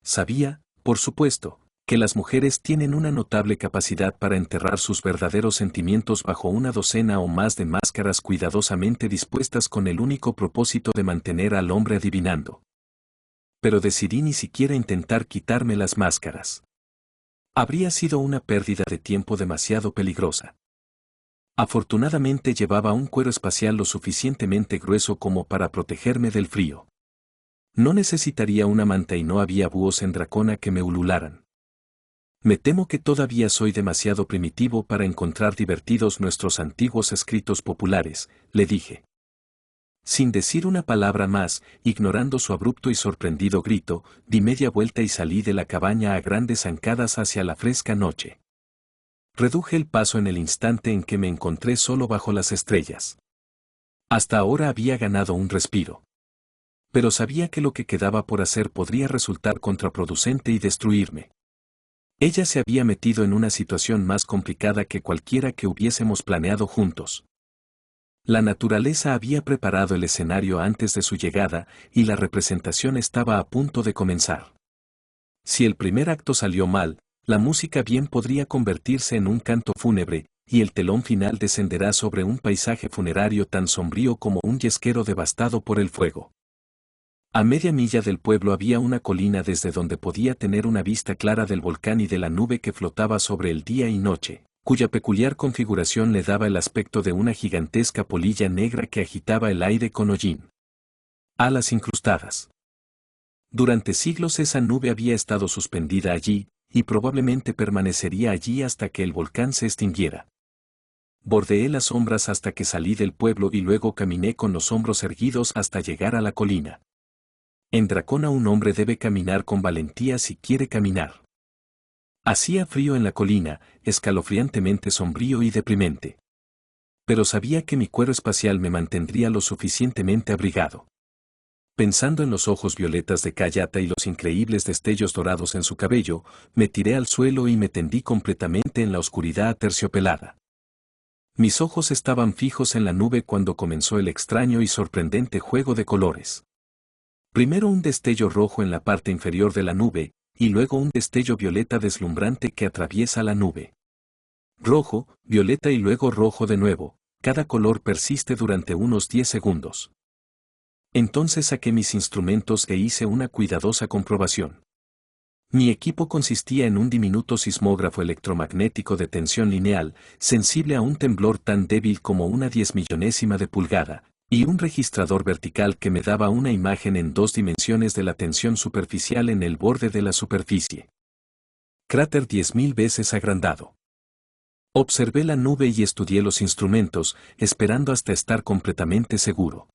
Sabía, por supuesto, que las mujeres tienen una notable capacidad para enterrar sus verdaderos sentimientos bajo una docena o más de máscaras cuidadosamente dispuestas con el único propósito de mantener al hombre adivinando. Pero decidí ni siquiera intentar quitarme las máscaras. Habría sido una pérdida de tiempo demasiado peligrosa. Afortunadamente llevaba un cuero espacial lo suficientemente grueso como para protegerme del frío. No necesitaría una manta y no había búhos en Dracona que me ulularan. Me temo que todavía soy demasiado primitivo para encontrar divertidos nuestros antiguos escritos populares, le dije. Sin decir una palabra más, ignorando su abrupto y sorprendido grito, di media vuelta y salí de la cabaña a grandes zancadas hacia la fresca noche. Reduje el paso en el instante en que me encontré solo bajo las estrellas. Hasta ahora había ganado un respiro. Pero sabía que lo que quedaba por hacer podría resultar contraproducente y destruirme. Ella se había metido en una situación más complicada que cualquiera que hubiésemos planeado juntos. La naturaleza había preparado el escenario antes de su llegada y la representación estaba a punto de comenzar. Si el primer acto salió mal, la música bien podría convertirse en un canto fúnebre, y el telón final descenderá sobre un paisaje funerario tan sombrío como un yesquero devastado por el fuego. A media milla del pueblo había una colina desde donde podía tener una vista clara del volcán y de la nube que flotaba sobre el día y noche, cuya peculiar configuración le daba el aspecto de una gigantesca polilla negra que agitaba el aire con hollín. Alas incrustadas. Durante siglos esa nube había estado suspendida allí, y probablemente permanecería allí hasta que el volcán se extinguiera. Bordeé las sombras hasta que salí del pueblo y luego caminé con los hombros erguidos hasta llegar a la colina. En Dracona un hombre debe caminar con valentía si quiere caminar. Hacía frío en la colina, escalofriantemente sombrío y deprimente. Pero sabía que mi cuero espacial me mantendría lo suficientemente abrigado. Pensando en los ojos violetas de Kayata y los increíbles destellos dorados en su cabello, me tiré al suelo y me tendí completamente en la oscuridad aterciopelada. Mis ojos estaban fijos en la nube cuando comenzó el extraño y sorprendente juego de colores. Primero un destello rojo en la parte inferior de la nube, y luego un destello violeta deslumbrante que atraviesa la nube. Rojo, violeta y luego rojo de nuevo, cada color persiste durante unos 10 segundos. Entonces saqué mis instrumentos e hice una cuidadosa comprobación. Mi equipo consistía en un diminuto sismógrafo electromagnético de tensión lineal, sensible a un temblor tan débil como una 10.000.000ª de pulgada, y un registrador vertical que me daba una imagen en 2 dimensiones de la tensión superficial en el borde de la superficie. Cráter 10.000 veces agrandado. Observé la nube y estudié los instrumentos, esperando hasta estar completamente seguro.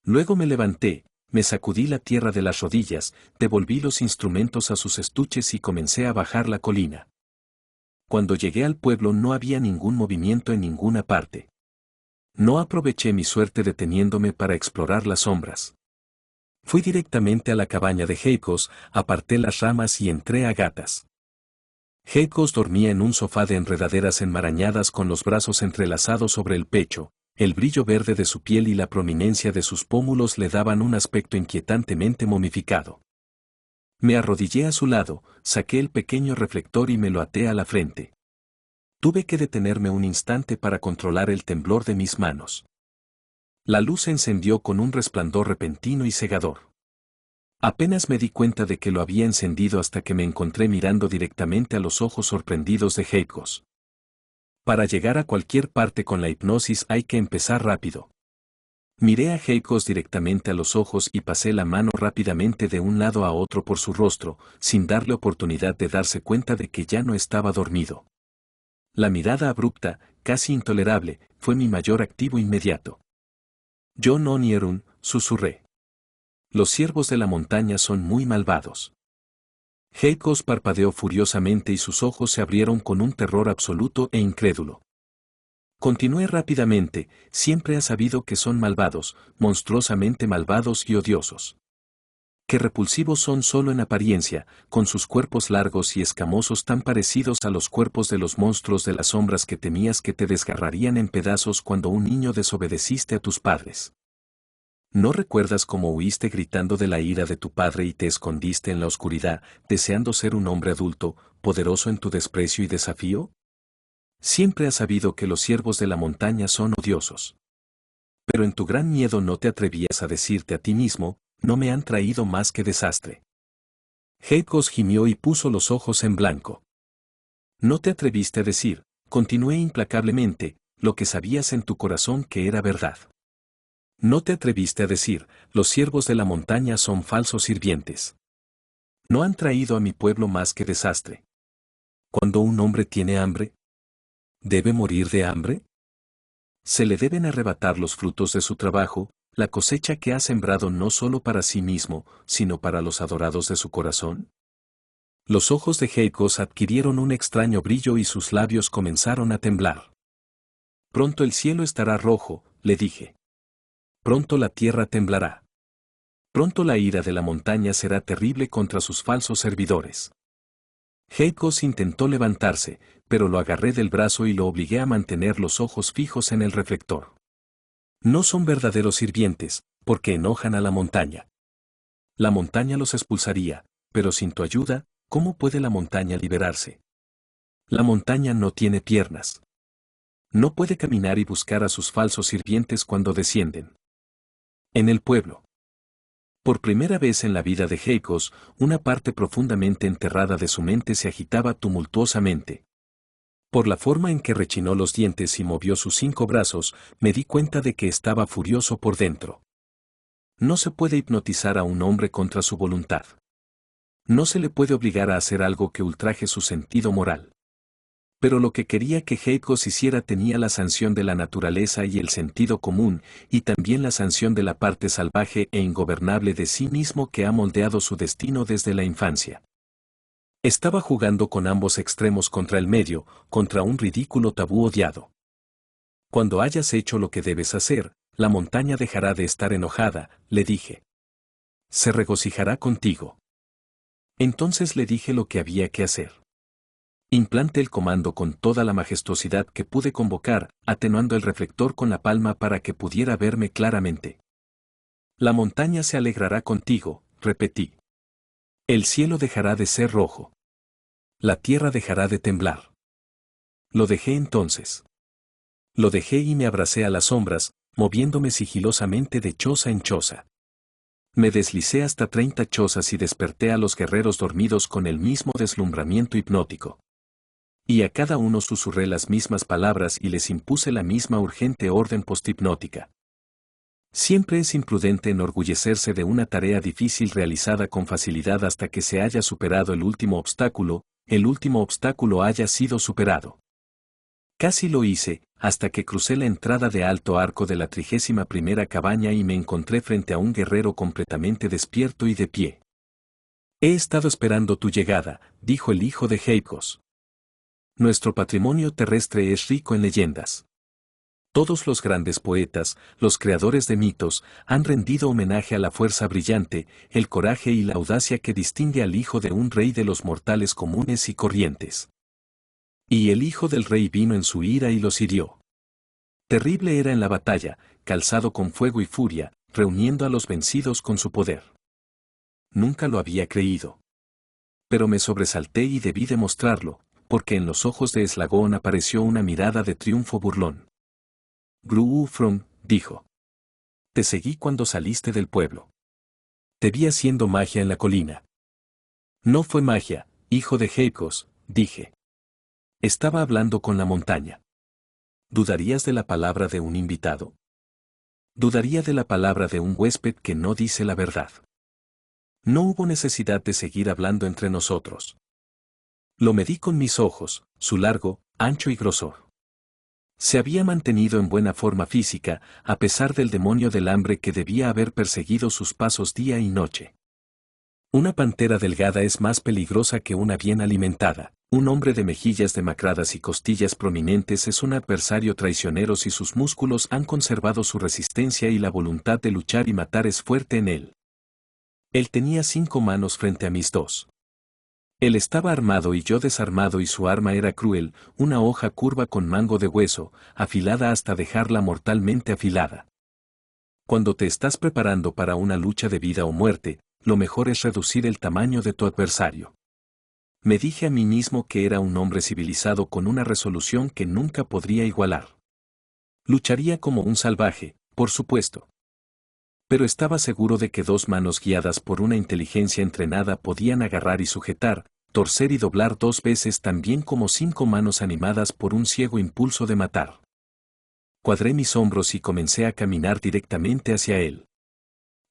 Luego me levanté, me sacudí la tierra de las rodillas, devolví los instrumentos a sus estuches y comencé a bajar la colina. Cuando llegué al pueblo no había ningún movimiento en ninguna parte. No aproveché mi suerte deteniéndome para explorar las sombras. Fui directamente a la cabaña de Heikos, aparté las ramas y entré a gatas. Heikos dormía en un sofá de enredaderas enmarañadas con los brazos entrelazados sobre el pecho. El brillo verde de su piel y la prominencia de sus pómulos le daban un aspecto inquietantemente momificado. Me arrodillé a su lado, saqué el pequeño reflector y me lo até a la frente. Tuve que detenerme un instante para controlar el temblor de mis manos. La luz se encendió con un resplandor repentino y cegador. Apenas me di cuenta de que lo había encendido hasta que me encontré mirando directamente a los ojos sorprendidos de Heikos. Para llegar a cualquier parte con la hipnosis hay que empezar rápido. Miré a Heikos directamente a los ojos y pasé la mano rápidamente de un lado a otro por su rostro, sin darle oportunidad de darse cuenta de que ya no estaba dormido. La mirada abrupta, casi intolerable, fue mi mayor activo inmediato. Yo no Nierun, susurré. Los ciervos de la montaña son muy malvados. Heikos parpadeó furiosamente y sus ojos se abrieron con un terror absoluto e incrédulo. Continué rápidamente, siempre has sabido que son malvados, monstruosamente malvados y odiosos. Qué repulsivos son solo en apariencia, con sus cuerpos largos y escamosos tan parecidos a los cuerpos de los monstruos de las sombras que temías que te desgarrarían en pedazos cuando un niño desobedeciste a tus padres. ¿No recuerdas cómo huiste gritando de la ira de tu padre y te escondiste en la oscuridad, deseando ser un hombre adulto, poderoso en tu desprecio y desafío? Siempre has sabido que los ciervos de la montaña son odiosos. Pero en tu gran miedo no te atrevías a decirte a ti mismo, no me han traído más que desastre. Heikos gimió y puso los ojos en blanco. No te atreviste a decir, continué implacablemente, lo que sabías en tu corazón que era verdad. No te atreviste a decir, los siervos de la montaña son falsos sirvientes. No han traído a mi pueblo más que desastre. Cuando un hombre tiene hambre, ¿debe morir de hambre? Se le deben arrebatar los frutos de su trabajo, la cosecha que ha sembrado no solo para sí mismo, sino para los adorados de su corazón. Los ojos de Heikos adquirieron un extraño brillo y sus labios comenzaron a temblar. Pronto el cielo estará rojo, le dije. Pronto la tierra temblará. Pronto la ira de la montaña será terrible contra sus falsos servidores. Heikos intentó levantarse, pero lo agarré del brazo y lo obligué a mantener los ojos fijos en el reflector. No son verdaderos sirvientes, porque enojan a la montaña. La montaña los expulsaría, pero sin tu ayuda, ¿cómo puede la montaña liberarse? La montaña no tiene piernas. No puede caminar y buscar a sus falsos sirvientes cuando descienden. En el pueblo. Por primera vez en la vida de Heikos, una parte profundamente enterrada de su mente se agitaba tumultuosamente. Por la forma en que rechinó los dientes y movió sus 5 brazos, me di cuenta de que estaba furioso por dentro. No se puede hipnotizar a un hombre contra su voluntad. No se le puede obligar a hacer algo que ultraje su sentido moral. Pero lo que quería que Heikos hiciera tenía la sanción de la naturaleza y el sentido común, y también la sanción de la parte salvaje e ingobernable de sí mismo que ha moldeado su destino desde la infancia. Estaba jugando con ambos extremos contra el medio, contra un ridículo tabú odiado. Cuando hayas hecho lo que debes hacer, la montaña dejará de estar enojada, le dije. Se regocijará contigo. Entonces le dije lo que había que hacer. Implanté el comando con toda la majestuosidad que pude convocar, atenuando el reflector con la palma para que pudiera verme claramente. La montaña se alegrará contigo, repetí. El cielo dejará de ser rojo. La tierra dejará de temblar. Lo dejé entonces. Lo dejé y me abracé a las sombras, moviéndome sigilosamente de choza en choza. Me deslicé hasta 30 chozas y desperté a los guerreros dormidos con el mismo deslumbramiento hipnótico. Y a cada uno susurré las mismas palabras y les impuse la misma urgente orden posthipnótica. Siempre es imprudente enorgullecerse de una tarea difícil realizada con facilidad hasta que se haya superado el último obstáculo haya sido superado. Casi lo hice, hasta que crucé la entrada de alto arco de la 31ª cabaña y me encontré frente a un guerrero completamente despierto y de pie. He estado esperando tu llegada, dijo el hijo de Heikos. Nuestro patrimonio terrestre es rico en leyendas. Todos los grandes poetas, los creadores de mitos, han rendido homenaje a la fuerza brillante, el coraje y la audacia que distingue al hijo de un rey de los mortales comunes y corrientes. Y el hijo del rey vino en su ira y los hirió. Terrible era en la batalla, calzado con fuego y furia, reuniendo a los vencidos con su poder. Nunca lo había creído. Pero me sobresalté y debí demostrarlo, porque en los ojos de Eslagón apareció una mirada de triunfo burlón. Gruufron, dijo. Te seguí cuando saliste del pueblo. Te vi haciendo magia en la colina. No fue magia, hijo de Heikos, dije. Estaba hablando con la montaña. ¿Dudarías de la palabra de un invitado? Dudaría de la palabra de un huésped que no dice la verdad. No hubo necesidad de seguir hablando entre nosotros. Lo medí con mis ojos, su largo, ancho y grosor. Se había mantenido en buena forma física, a pesar del demonio del hambre que debía haber perseguido sus pasos día y noche. Una pantera delgada es más peligrosa que una bien alimentada. Un hombre de mejillas demacradas y costillas prominentes es un adversario traicionero si sus músculos han conservado su resistencia y la voluntad de luchar y matar es fuerte en él. Él tenía 5 manos frente a mis 2. Él estaba armado y yo desarmado y su arma era cruel, una hoja curva con mango de hueso, afilada hasta dejarla mortalmente afilada. Cuando te estás preparando para una lucha de vida o muerte, lo mejor es reducir el tamaño de tu adversario. Me dije a mí mismo que era un hombre civilizado con una resolución que nunca podría igualar. Lucharía como un salvaje, por supuesto. Pero estaba seguro de que 2 manos guiadas por una inteligencia entrenada podían agarrar y sujetar, torcer y doblar 2 veces tan bien como 5 manos animadas por un ciego impulso de matar. Cuadré mis hombros y comencé a caminar directamente hacia él.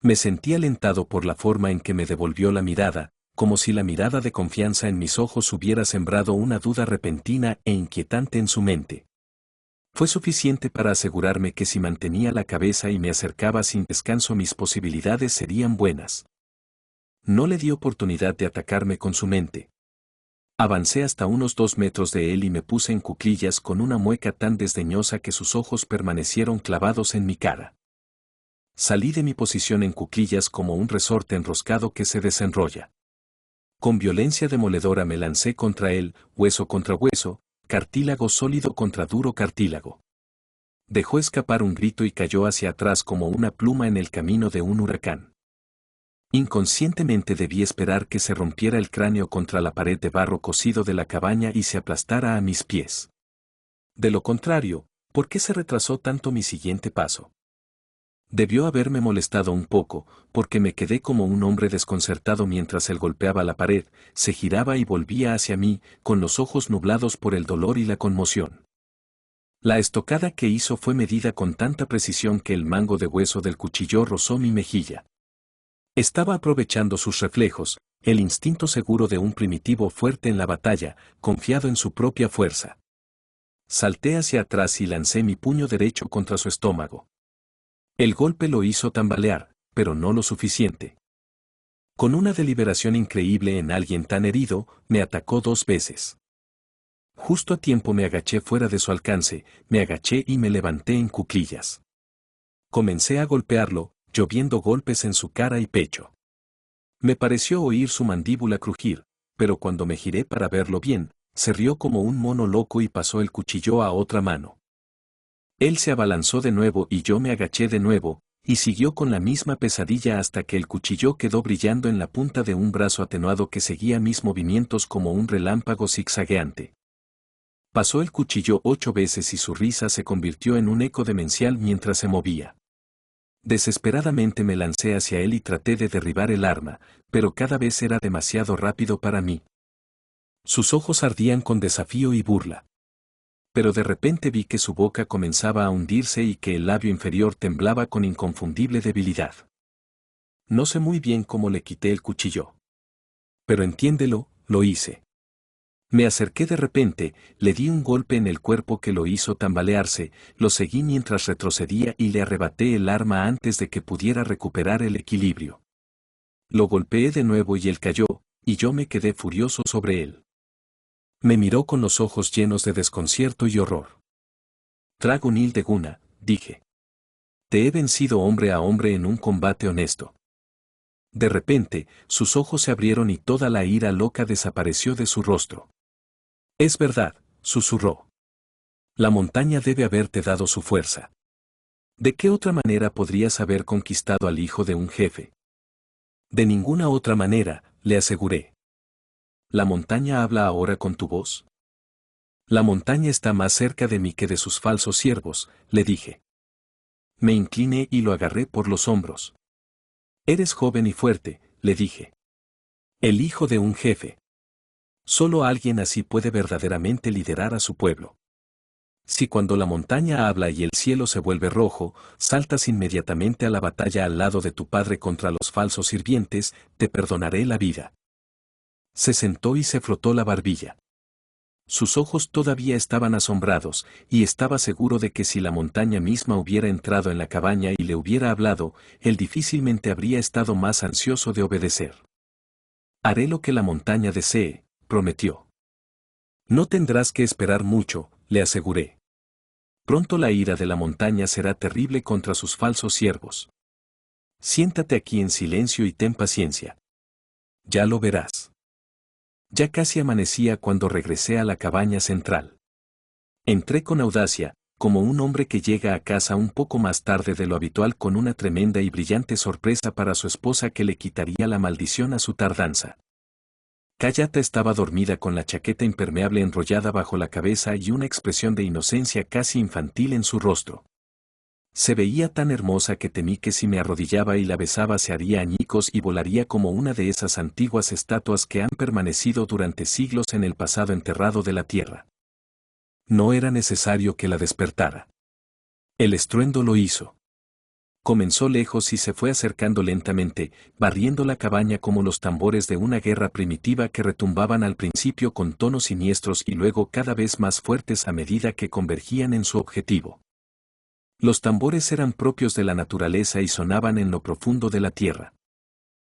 Me sentí alentado por la forma en que me devolvió la mirada, como si la mirada de confianza en mis ojos hubiera sembrado una duda repentina e inquietante en su mente. Fue suficiente para asegurarme que si mantenía la cabeza y me acercaba sin descanso mis posibilidades serían buenas. No le di oportunidad de atacarme con su mente. Avancé hasta unos 2 metros de él y me puse en cuclillas con una mueca tan desdeñosa que sus ojos permanecieron clavados en mi cara. Salí de mi posición en cuclillas como un resorte enroscado que se desenrolla. Con violencia demoledora me lancé contra él, hueso contra hueso, cartílago sólido contra duro cartílago. Dejó escapar un grito y cayó hacia atrás como una pluma en el camino de un huracán. Inconscientemente debí esperar que se rompiera el cráneo contra la pared de barro cocido de la cabaña y se aplastara a mis pies. De lo contrario, ¿por qué se retrasó tanto mi siguiente paso? Debió haberme molestado un poco, porque me quedé como un hombre desconcertado mientras él golpeaba la pared, se giraba y volvía hacia mí, con los ojos nublados por el dolor y la conmoción. La estocada que hizo fue medida con tanta precisión que el mango de hueso del cuchillo rozó mi mejilla. Estaba aprovechando sus reflejos, el instinto seguro de un primitivo fuerte en la batalla, confiado en su propia fuerza. Salté hacia atrás y lancé mi puño derecho contra su estómago. El golpe lo hizo tambalear, pero no lo suficiente. Con una deliberación increíble en alguien tan herido, me atacó 2 veces. Justo a tiempo me agaché fuera de su alcance, me agaché y me levanté en cuclillas. Comencé a golpearlo, lloviendo golpes en su cara y pecho. Me pareció oír su mandíbula crujir, pero cuando me giré para verlo bien, se rió como un mono loco y pasó el cuchillo a otra mano. Él se abalanzó de nuevo y yo me agaché de nuevo, y siguió con la misma pesadilla hasta que el cuchillo quedó brillando en la punta de un brazo atenuado que seguía mis movimientos como un relámpago zigzagueante. Pasó el cuchillo 8 veces y su risa se convirtió en un eco demencial mientras se movía. Desesperadamente me lancé hacia él y traté de derribar el arma, pero cada vez era demasiado rápido para mí. Sus ojos ardían con desafío y burla. Pero de repente vi que su boca comenzaba a hundirse y que el labio inferior temblaba con inconfundible debilidad. No sé muy bien cómo le quité el cuchillo. Pero entiéndelo, lo hice. Me acerqué de repente, le di un golpe en el cuerpo que lo hizo tambalearse, lo seguí mientras retrocedía y le arrebaté el arma antes de que pudiera recuperar el equilibrio. Lo golpeé de nuevo y él cayó, y yo me quedé furioso sobre él. Me miró con los ojos llenos de desconcierto y horror. Dragonil de Guna, dije. Te he vencido hombre a hombre en un combate honesto. De repente, sus ojos se abrieron y toda la ira loca desapareció de su rostro. Es verdad, susurró. La montaña debe haberte dado su fuerza. ¿De qué otra manera podrías haber conquistado al hijo de un jefe? De ninguna otra manera, le aseguré. ¿La montaña habla ahora con tu voz? La montaña está más cerca de mí que de sus falsos siervos, le dije. Me incliné y lo agarré por los hombros. Eres joven y fuerte, le dije. El hijo de un jefe. Solo alguien así puede verdaderamente liderar a su pueblo. Si cuando la montaña habla y el cielo se vuelve rojo, saltas inmediatamente a la batalla al lado de tu padre contra los falsos sirvientes, te perdonaré la vida. Se sentó y se frotó la barbilla. Sus ojos todavía estaban asombrados, y estaba seguro de que si la montaña misma hubiera entrado en la cabaña y le hubiera hablado, él difícilmente habría estado más ansioso de obedecer. Haré lo que la montaña desee, prometió. No tendrás que esperar mucho, le aseguré. Pronto la ira de la montaña será terrible contra sus falsos siervos. Siéntate aquí en silencio y ten paciencia. Ya lo verás. Ya casi amanecía cuando regresé a la cabaña central. Entré con audacia, como un hombre que llega a casa un poco más tarde de lo habitual con una tremenda y brillante sorpresa para su esposa que le quitaría la maldición a su tardanza. Kayata estaba dormida con la chaqueta impermeable enrollada bajo la cabeza y una expresión de inocencia casi infantil en su rostro. Se veía tan hermosa que temí que si me arrodillaba y la besaba se haría añicos y volaría como una de esas antiguas estatuas que han permanecido durante siglos en el pasado enterrado de la tierra. No era necesario que la despertara. El estruendo lo hizo. Comenzó lejos y se fue acercando lentamente, barriendo la cabaña como los tambores de una guerra primitiva que retumbaban al principio con tonos siniestros y luego cada vez más fuertes a medida que convergían en su objetivo. Los tambores eran propios de la naturaleza y sonaban en lo profundo de la tierra.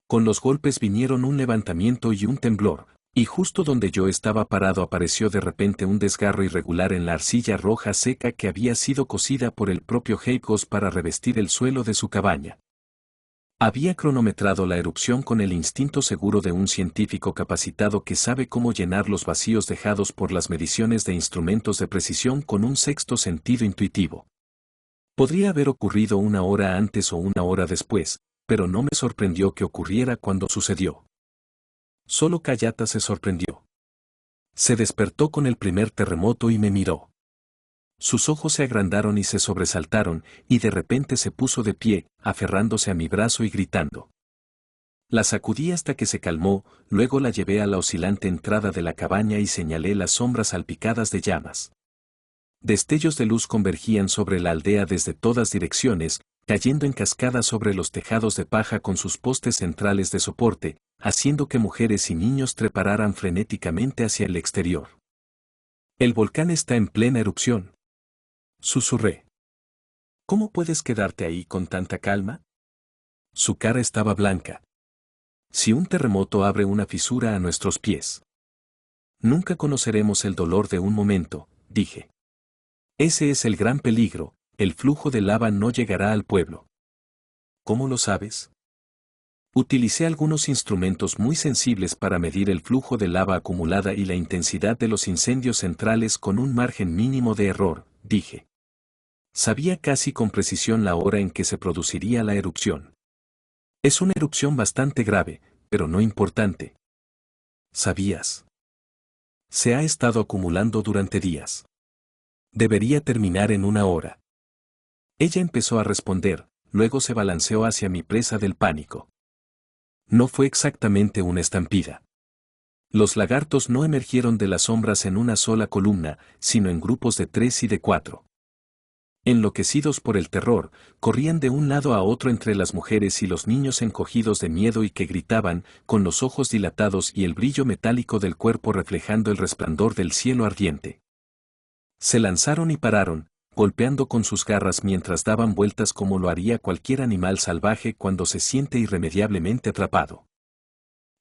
Con los golpes vinieron un levantamiento y un temblor, y justo donde yo estaba parado apareció de repente un desgarro irregular en la arcilla roja seca que había sido cocida por el propio Heikos para revestir el suelo de su cabaña. Había cronometrado la erupción con el instinto seguro de un científico capacitado que sabe cómo llenar los vacíos dejados por las mediciones de instrumentos de precisión con un sexto sentido intuitivo. Podría haber ocurrido una hora antes o una hora después, pero no me sorprendió que ocurriera cuando sucedió. Solo Kayata se sorprendió. Se despertó con el primer terremoto y me miró. Sus ojos se agrandaron y se sobresaltaron, y de repente se puso de pie, aferrándose a mi brazo y gritando. La sacudí hasta que se calmó, luego la llevé a la oscilante entrada de la cabaña y señalé las sombras salpicadas de llamas. Destellos de luz convergían sobre la aldea desde todas direcciones, cayendo en cascada sobre los tejados de paja con sus postes centrales de soporte, haciendo que mujeres y niños treparan frenéticamente hacia el exterior. El volcán está en plena erupción. Susurré. ¿Cómo puedes quedarte ahí con tanta calma? Su cara estaba blanca. Si un terremoto abre una fisura a nuestros pies. Nunca conoceremos el dolor de un momento, dije. Ese es el gran peligro, el flujo de lava no llegará al pueblo. ¿Cómo lo sabes? Utilicé algunos instrumentos muy sensibles para medir el flujo de lava acumulada y la intensidad de los incendios centrales con un margen mínimo de error, dije. Sabía casi con precisión la hora en que se produciría la erupción. Es una erupción bastante grave, pero no importante. ¿Sabías? Se ha estado acumulando durante días. Debería terminar en una hora. Ella empezó a responder, luego se balanceó hacia mi presa del pánico. No fue exactamente una estampida. Los lagartos no emergieron de las sombras en una sola columna, sino en grupos de 3 y de 4. Enloquecidos por el terror, corrían de un lado a otro entre las mujeres y los niños encogidos de miedo y que gritaban, con los ojos dilatados y el brillo metálico del cuerpo reflejando el resplandor del cielo ardiente. Se lanzaron y pararon, golpeando con sus garras mientras daban vueltas como lo haría cualquier animal salvaje cuando se siente irremediablemente atrapado.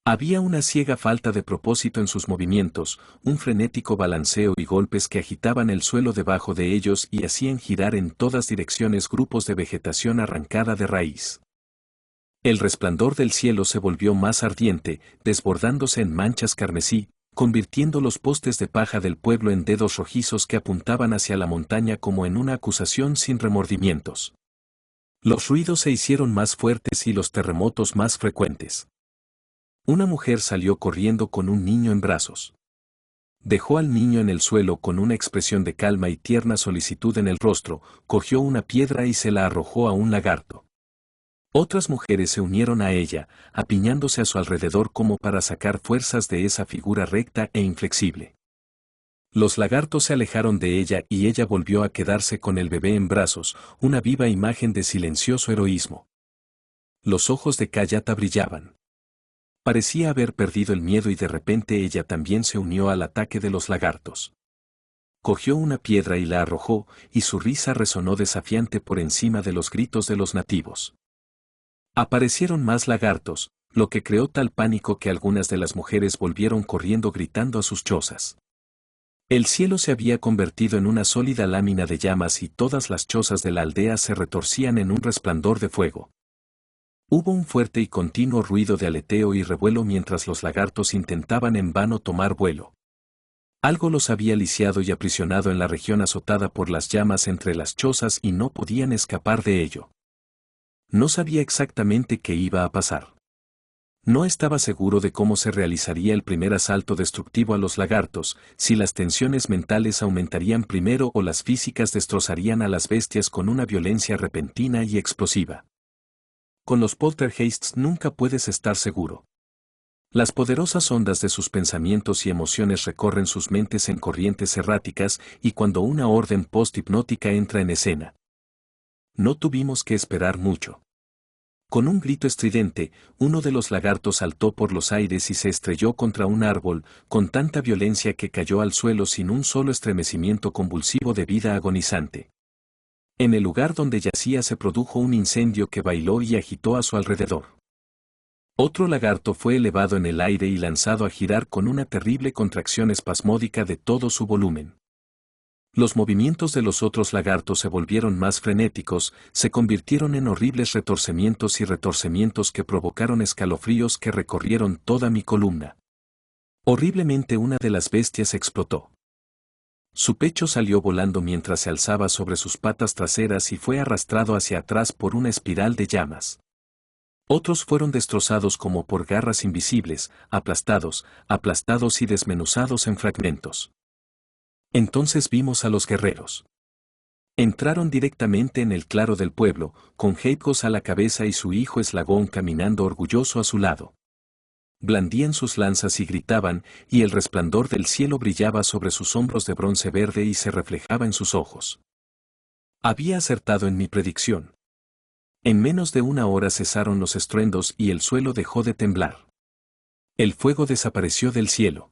Había una ciega falta de propósito en sus movimientos, un frenético balanceo y golpes que agitaban el suelo debajo de ellos y hacían girar en todas direcciones grupos de vegetación arrancada de raíz. El resplandor del cielo se volvió más ardiente, desbordándose en manchas carmesí, convirtiendo los postes de paja del pueblo en dedos rojizos que apuntaban hacia la montaña como en una acusación sin remordimientos. Los ruidos se hicieron más fuertes y los terremotos más frecuentes. Una mujer salió corriendo con un niño en brazos. Dejó al niño en el suelo con una expresión de calma y tierna solicitud en el rostro, cogió una piedra y se la arrojó a un lagarto. Otras mujeres se unieron a ella, apiñándose a su alrededor como para sacar fuerzas de esa figura recta e inflexible. Los lagartos se alejaron de ella y ella volvió a quedarse con el bebé en brazos, una viva imagen de silencioso heroísmo. Los ojos de Kayata brillaban. Parecía haber perdido el miedo y de repente ella también se unió al ataque de los lagartos. Cogió una piedra y la arrojó, y su risa resonó desafiante por encima de los gritos de los nativos. Aparecieron más lagartos, lo que creó tal pánico que algunas de las mujeres volvieron corriendo gritando a sus chozas. El cielo se había convertido en una sólida lámina de llamas y todas las chozas de la aldea se retorcían en un resplandor de fuego. Hubo un fuerte y continuo ruido de aleteo y revuelo mientras los lagartos intentaban en vano tomar vuelo. Algo los había lisiado y aprisionado en la región azotada por las llamas entre las chozas y no podían escapar de ello. No sabía exactamente qué iba a pasar. No estaba seguro de cómo se realizaría el primer asalto destructivo a los lagartos, si las tensiones mentales aumentarían primero o las físicas destrozarían a las bestias con una violencia repentina y explosiva. Con los poltergeists nunca puedes estar seguro. Las poderosas ondas de sus pensamientos y emociones recorren sus mentes en corrientes erráticas y cuando una orden post-hipnótica entra en escena. No tuvimos que esperar mucho. Con un grito estridente, uno de los lagartos saltó por los aires y se estrelló contra un árbol, con tanta violencia que cayó al suelo sin un solo estremecimiento convulsivo de vida agonizante. En el lugar donde yacía se produjo un incendio que bailó y agitó a su alrededor. Otro lagarto fue elevado en el aire y lanzado a girar con una terrible contracción espasmódica de todo su volumen. Los movimientos de los otros lagartos se volvieron más frenéticos, se convirtieron en horribles retorcimientos que provocaron escalofríos que recorrieron toda mi columna. Horriblemente una de las bestias explotó. Su pecho salió volando mientras se alzaba sobre sus patas traseras y fue arrastrado hacia atrás por una espiral de llamas. Otros fueron destrozados como por garras invisibles, aplastados y desmenuzados en fragmentos. Entonces vimos a los guerreros. Entraron directamente en el claro del pueblo, con Heidgos a la cabeza y su hijo Eslagón caminando orgulloso a su lado. Blandían sus lanzas y gritaban, y el resplandor del cielo brillaba sobre sus hombros de bronce verde y se reflejaba en sus ojos. Había acertado en mi predicción. En menos de una hora cesaron los estruendos y el suelo dejó de temblar. El fuego desapareció del cielo.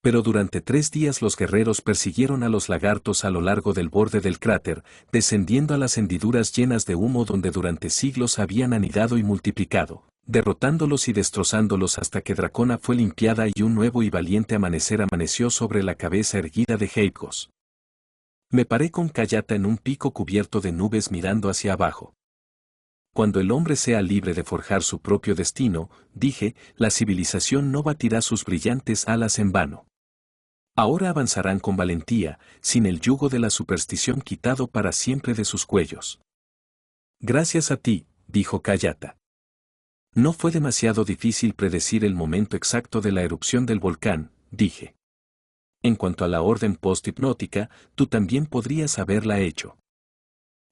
Pero durante 3 días los guerreros persiguieron a los lagartos a lo largo del borde del cráter, descendiendo a las hendiduras llenas de humo donde durante siglos habían anidado y multiplicado, derrotándolos y destrozándolos hasta que Dracona fue limpiada y un nuevo y valiente amanecer amaneció sobre la cabeza erguida de Heidgos. Me paré con Kayata en un pico cubierto de nubes mirando hacia abajo. Cuando el hombre sea libre de forjar su propio destino, dije, la civilización no batirá sus brillantes alas en vano. Ahora avanzarán con valentía, sin el yugo de la superstición quitado para siempre de sus cuellos. Gracias a ti, dijo Kayata. No fue demasiado difícil predecir el momento exacto de la erupción del volcán, dije. En cuanto a la orden post-hipnótica, tú también podrías haberla hecho.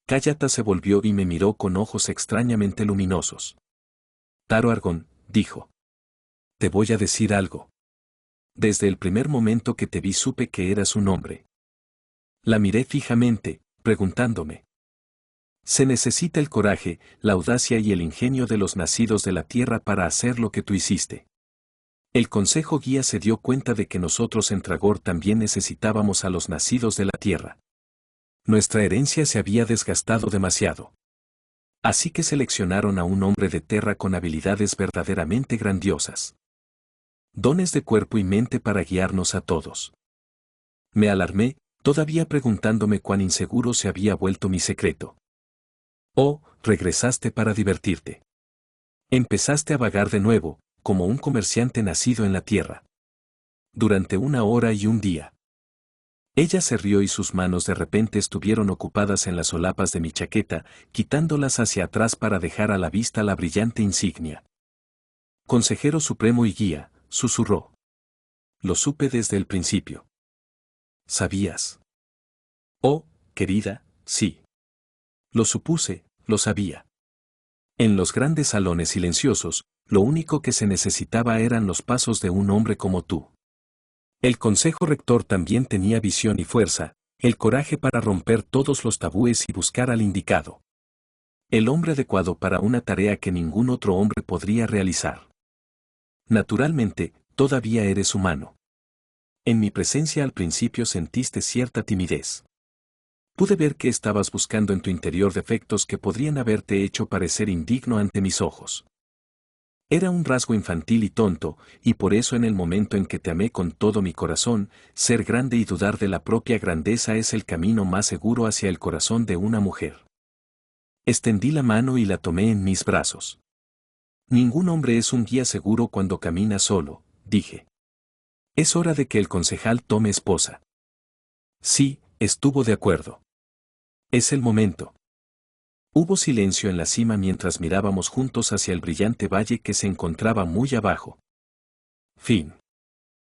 Kayata se volvió y me miró con ojos extrañamente luminosos. Taro Argón, dijo. Te voy a decir algo. Desde el primer momento que te vi supe que eras un hombre. La miré fijamente, preguntándome. Se necesita el coraje, la audacia y el ingenio de los nacidos de la tierra para hacer lo que tú hiciste. El Consejo Guía se dio cuenta de que nosotros en Tragor también necesitábamos a los nacidos de la tierra. Nuestra herencia se había desgastado demasiado. Así que seleccionaron a un hombre de Terra con habilidades verdaderamente grandiosas. Dones de cuerpo y mente para guiarnos a todos. Me alarmé, todavía preguntándome cuán inseguro se había vuelto mi secreto. Oh, regresaste para divertirte. Empezaste a vagar de nuevo, como un comerciante nacido en la tierra. Durante 1 hora y 1 día. Ella se rió y sus manos de repente estuvieron ocupadas en las solapas de mi chaqueta, quitándolas hacia atrás para dejar a la vista la brillante insignia. Consejero supremo y guía, susurró. Lo supe desde el principio. ¿Sabías? Oh, querida, sí. Lo supuse, lo sabía. En los grandes salones silenciosos, lo único que se necesitaba eran los pasos de un hombre como tú. El Consejo Rector también tenía visión y fuerza, el coraje para romper todos los tabúes y buscar al indicado. El hombre adecuado para una tarea que ningún otro hombre podría realizar. Naturalmente, todavía eres humano. En mi presencia al principio sentiste cierta timidez. Pude ver que estabas buscando en tu interior defectos que podrían haberte hecho parecer indigno ante mis ojos. Era un rasgo infantil y tonto, y por eso en el momento en que te amé con todo mi corazón, ser grande y dudar de la propia grandeza es el camino más seguro hacia el corazón de una mujer. Extendí la mano y la tomé en mis brazos. Ningún hombre es un guía seguro cuando camina solo, dije. Es hora de que el concejal tome esposa. Sí, estuvo de acuerdo. Es el momento. Hubo silencio en la cima mientras mirábamos juntos hacia el brillante valle que se encontraba muy abajo. Fin.